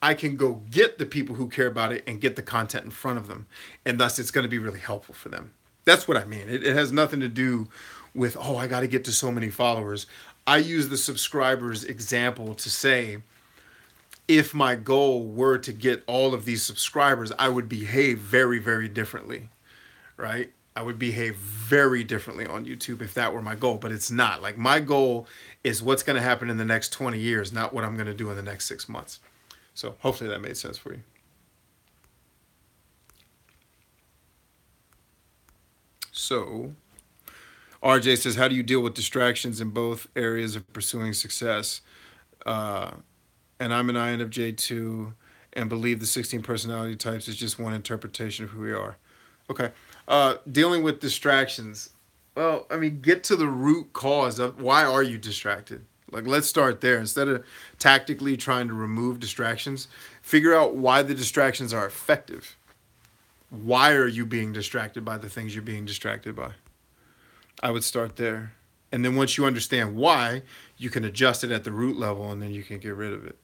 I can go get the people who care about it and get the content in front of them. And thus, it's going to be really helpful for them. That's what I mean. It has nothing to do with, I got to get to so many followers. I use the subscribers example to say, if my goal were to get all of these subscribers, I would behave very, very differently, right? I would behave very differently on YouTube if that were my goal, but it's not. Like, my goal is what's going to happen in the next 20 years, not what I'm going to do in the next 6 months. So hopefully that made sense for you. So RJ says, how do you deal with distractions in both areas of pursuing success? And I'm an INFJ too, and believe the 16 personality types is just one interpretation of who we are. Okay. Dealing with distractions. Well, get to the root cause of why are you distracted? Like, let's start there. Instead of tactically trying to remove distractions, figure out why the distractions are effective. Why are you being distracted by the things you're being distracted by? I would start there. And then once you understand why, you can adjust it at the root level and then you can get rid of it.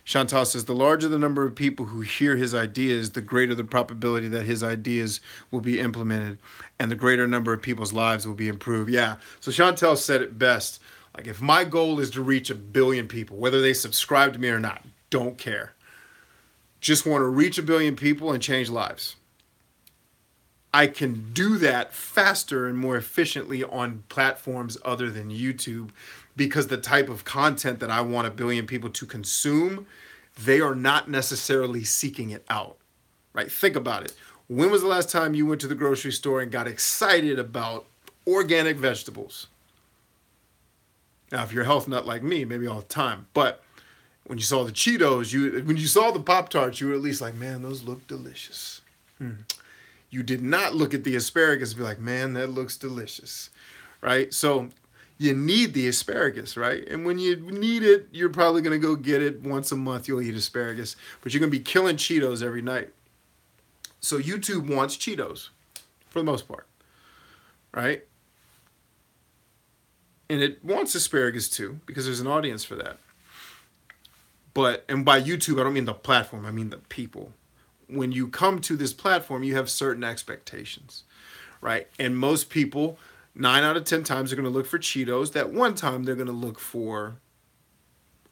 Chantal says, the larger the number of people who hear his ideas, the greater the probability that his ideas will be implemented and the greater number of people's lives will be improved. Yeah. So Chantal said it best. Like, if my goal is to reach 1 billion people, whether they subscribe to me or not, don't care. Just want to reach 1 billion people and change lives. I can do that faster and more efficiently on platforms other than YouTube because the type of content that I want 1 billion people to consume, they are not necessarily seeking it out, right? Think about it. When was the last time you went to the grocery store and got excited about organic vegetables? Now, if you're a health nut like me, maybe all the time. But when you saw the Cheetos, when you saw the Pop-Tarts, you were at least like, man, those look delicious. You did not look at the asparagus and be like, man, that looks delicious, right? So you need the asparagus, right? And when you need it, you're probably going to go get it once a month. You'll eat asparagus, but you're going to be killing Cheetos every night. So YouTube wants Cheetos for the most part, right? And it wants asparagus too, because there's an audience for that. And by YouTube, I don't mean the platform, I mean the people. When you come to this platform, you have certain expectations, right? And most people, 9 out of 10 times, are going to look for Cheetos. That one time, they're going to look for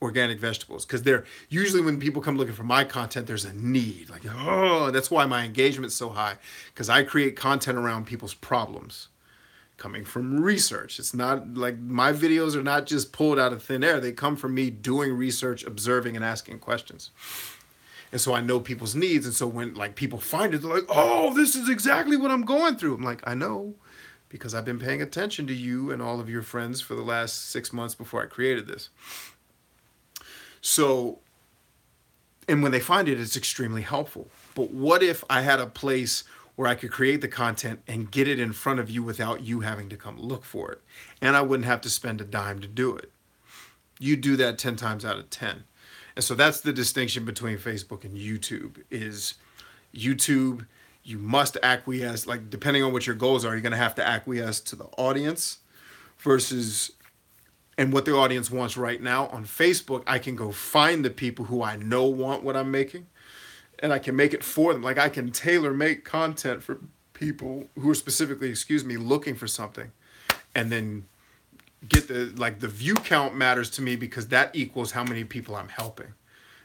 organic vegetables because they're usually, when people come looking for my content, there's a need. Like, that's why my engagement's so high, because I create content around people's problems. coming from research. It's not like my videos are not just pulled out of thin air. They come from me doing research, observing, and asking questions. And so I know people's needs. And so when like people find it, they're like, oh, this is exactly what I'm going through. I'm like, I know, because I've been paying attention to you and all of your friends for the last 6 months before I created this. So, and when they find it, it's extremely helpful. But what if I had a place where I could create the content and get it in front of you without you having to come look for it? And I wouldn't have to spend a dime to do it. You do that 10 times out of 10. And so that's the distinction between Facebook and YouTube is YouTube, you must acquiesce, like depending on what your goals are, you're going to have to acquiesce to the audience versus, and what the audience wants right now. On Facebook, I can go find the people who I know want what I'm making, and I can make it for them. Like I can tailor make content for people who are specifically, looking for something, and then get the view count matters to me because that equals how many people I'm helping.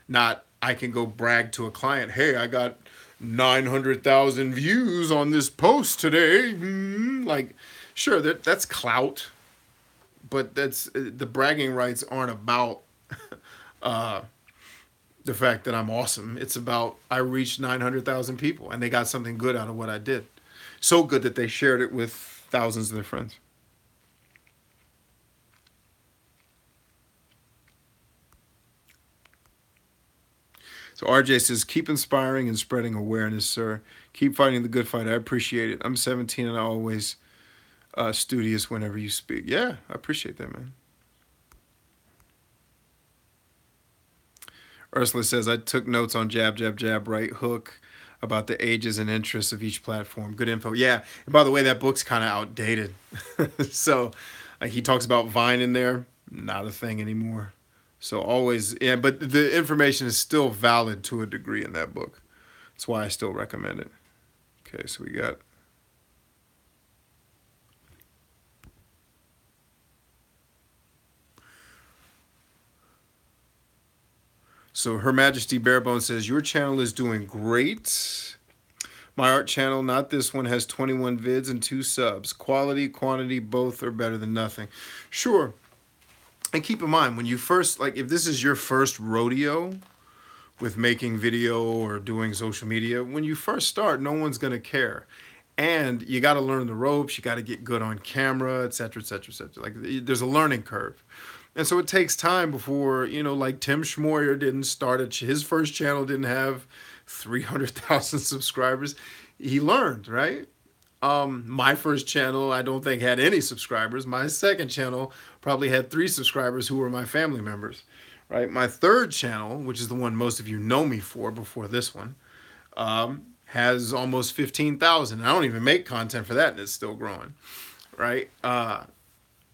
Not I can go brag to a client, hey, I got 900,000 views on this post today. Like, sure, that's clout, but that's the bragging rights aren't about the fact that I'm awesome. It's about I reached 900,000 people and they got something good out of what I did. So good that they shared it with thousands of their friends. So RJ says, keep inspiring and spreading awareness, sir. Keep fighting the good fight. I appreciate it. I'm 17 and I always studious whenever you speak. Yeah, I appreciate that, man. Ursula says, I took notes on jab, jab, jab, right hook about the ages and interests of each platform. Good info. Yeah. And by the way, that book's kind of outdated. So like he talks about Vine in there. Not a thing anymore. So always, yeah, but the information is still valid to a degree in that book. That's why I still recommend it. Okay, so we got. So Her Majesty Barebone says, your channel is doing great. My art channel, not this one, has 21 vids and 2 subs. Quality, quantity, both are better than nothing. Sure. And keep in mind, when you first, like, if this is your first rodeo with making video or doing social media, when you first start, no one's going to care. And you got to learn the ropes. You got to get good on camera, et cetera, et cetera, et cetera. Like, there's a learning curve. And so it takes time before, like Tim Schmoyer didn't start his first channel didn't have 300,000 subscribers. He learned, right? My first channel, I don't think had any subscribers. My second channel probably had 3 subscribers who were my family members, right? My third channel, which is the one most of you know me for before this one, has almost 15,000. I don't even make content for that, and it's still growing, right?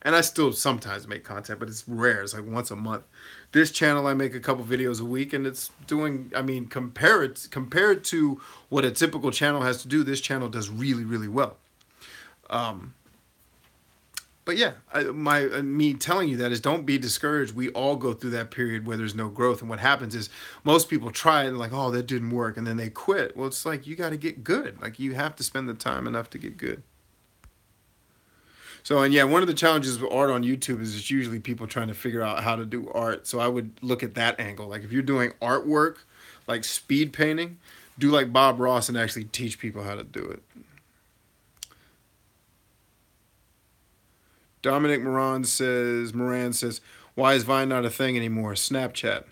And I still sometimes make content, but it's rare. It's like once a month. This channel, I make a couple videos a week, and it's doing, compared to what a typical channel has to do, this channel does really, really well. But yeah, me telling you that is don't be discouraged. We all go through that period where there's no growth. And what happens is most people try it and like, oh, that didn't work. And then they quit. Well, it's like, you got to get good. Like you have to spend the time enough to get good. So, and yeah, one of the challenges with art on YouTube is it's usually people trying to figure out how to do art. So I would look at that angle. Like if you're doing artwork, like speed painting, do like Bob Ross and actually teach people how to do it. Dominic Moran says, why is Vine not a thing anymore? Snapchat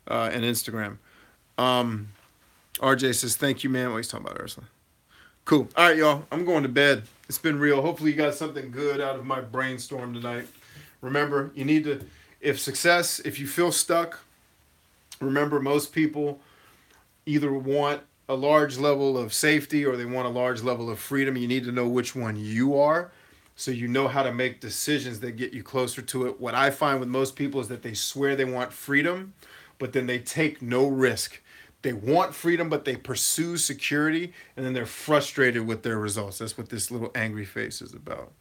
and Instagram. RJ says, thank you, man. What he's talking about, Ursula. Cool. All right, y'all. I'm going to bed. It's been real. Hopefully you got something good out of my brainstorm tonight. Remember, you need to, if you feel stuck, remember most people either want a large level of safety or they want a large level of freedom. You need to know which one you are so you know how to make decisions that get you closer to it. What I find with most people is that they swear they want freedom, but then they take no risk. They want freedom, but they pursue security, and then they're frustrated with their results. That's what this little angry face is about,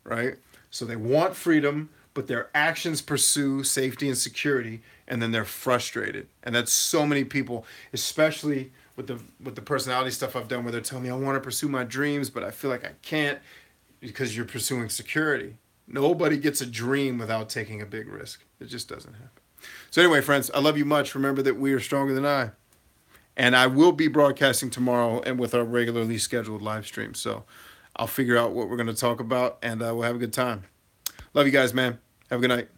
right? So they want freedom, but their actions pursue safety and security, and then they're frustrated. And that's so many people, especially with the personality stuff I've done where they're telling me, I want to pursue my dreams, but I feel like I can't. because you're pursuing security. Nobody gets a dream without taking a big risk. It just doesn't happen. So anyway, friends, I love you much. Remember that we are stronger than I. And I will be broadcasting tomorrow and with our regularly scheduled live stream. So I'll figure out what we're going to talk about, and we'll have a good time. Love you guys, man. Have a good night.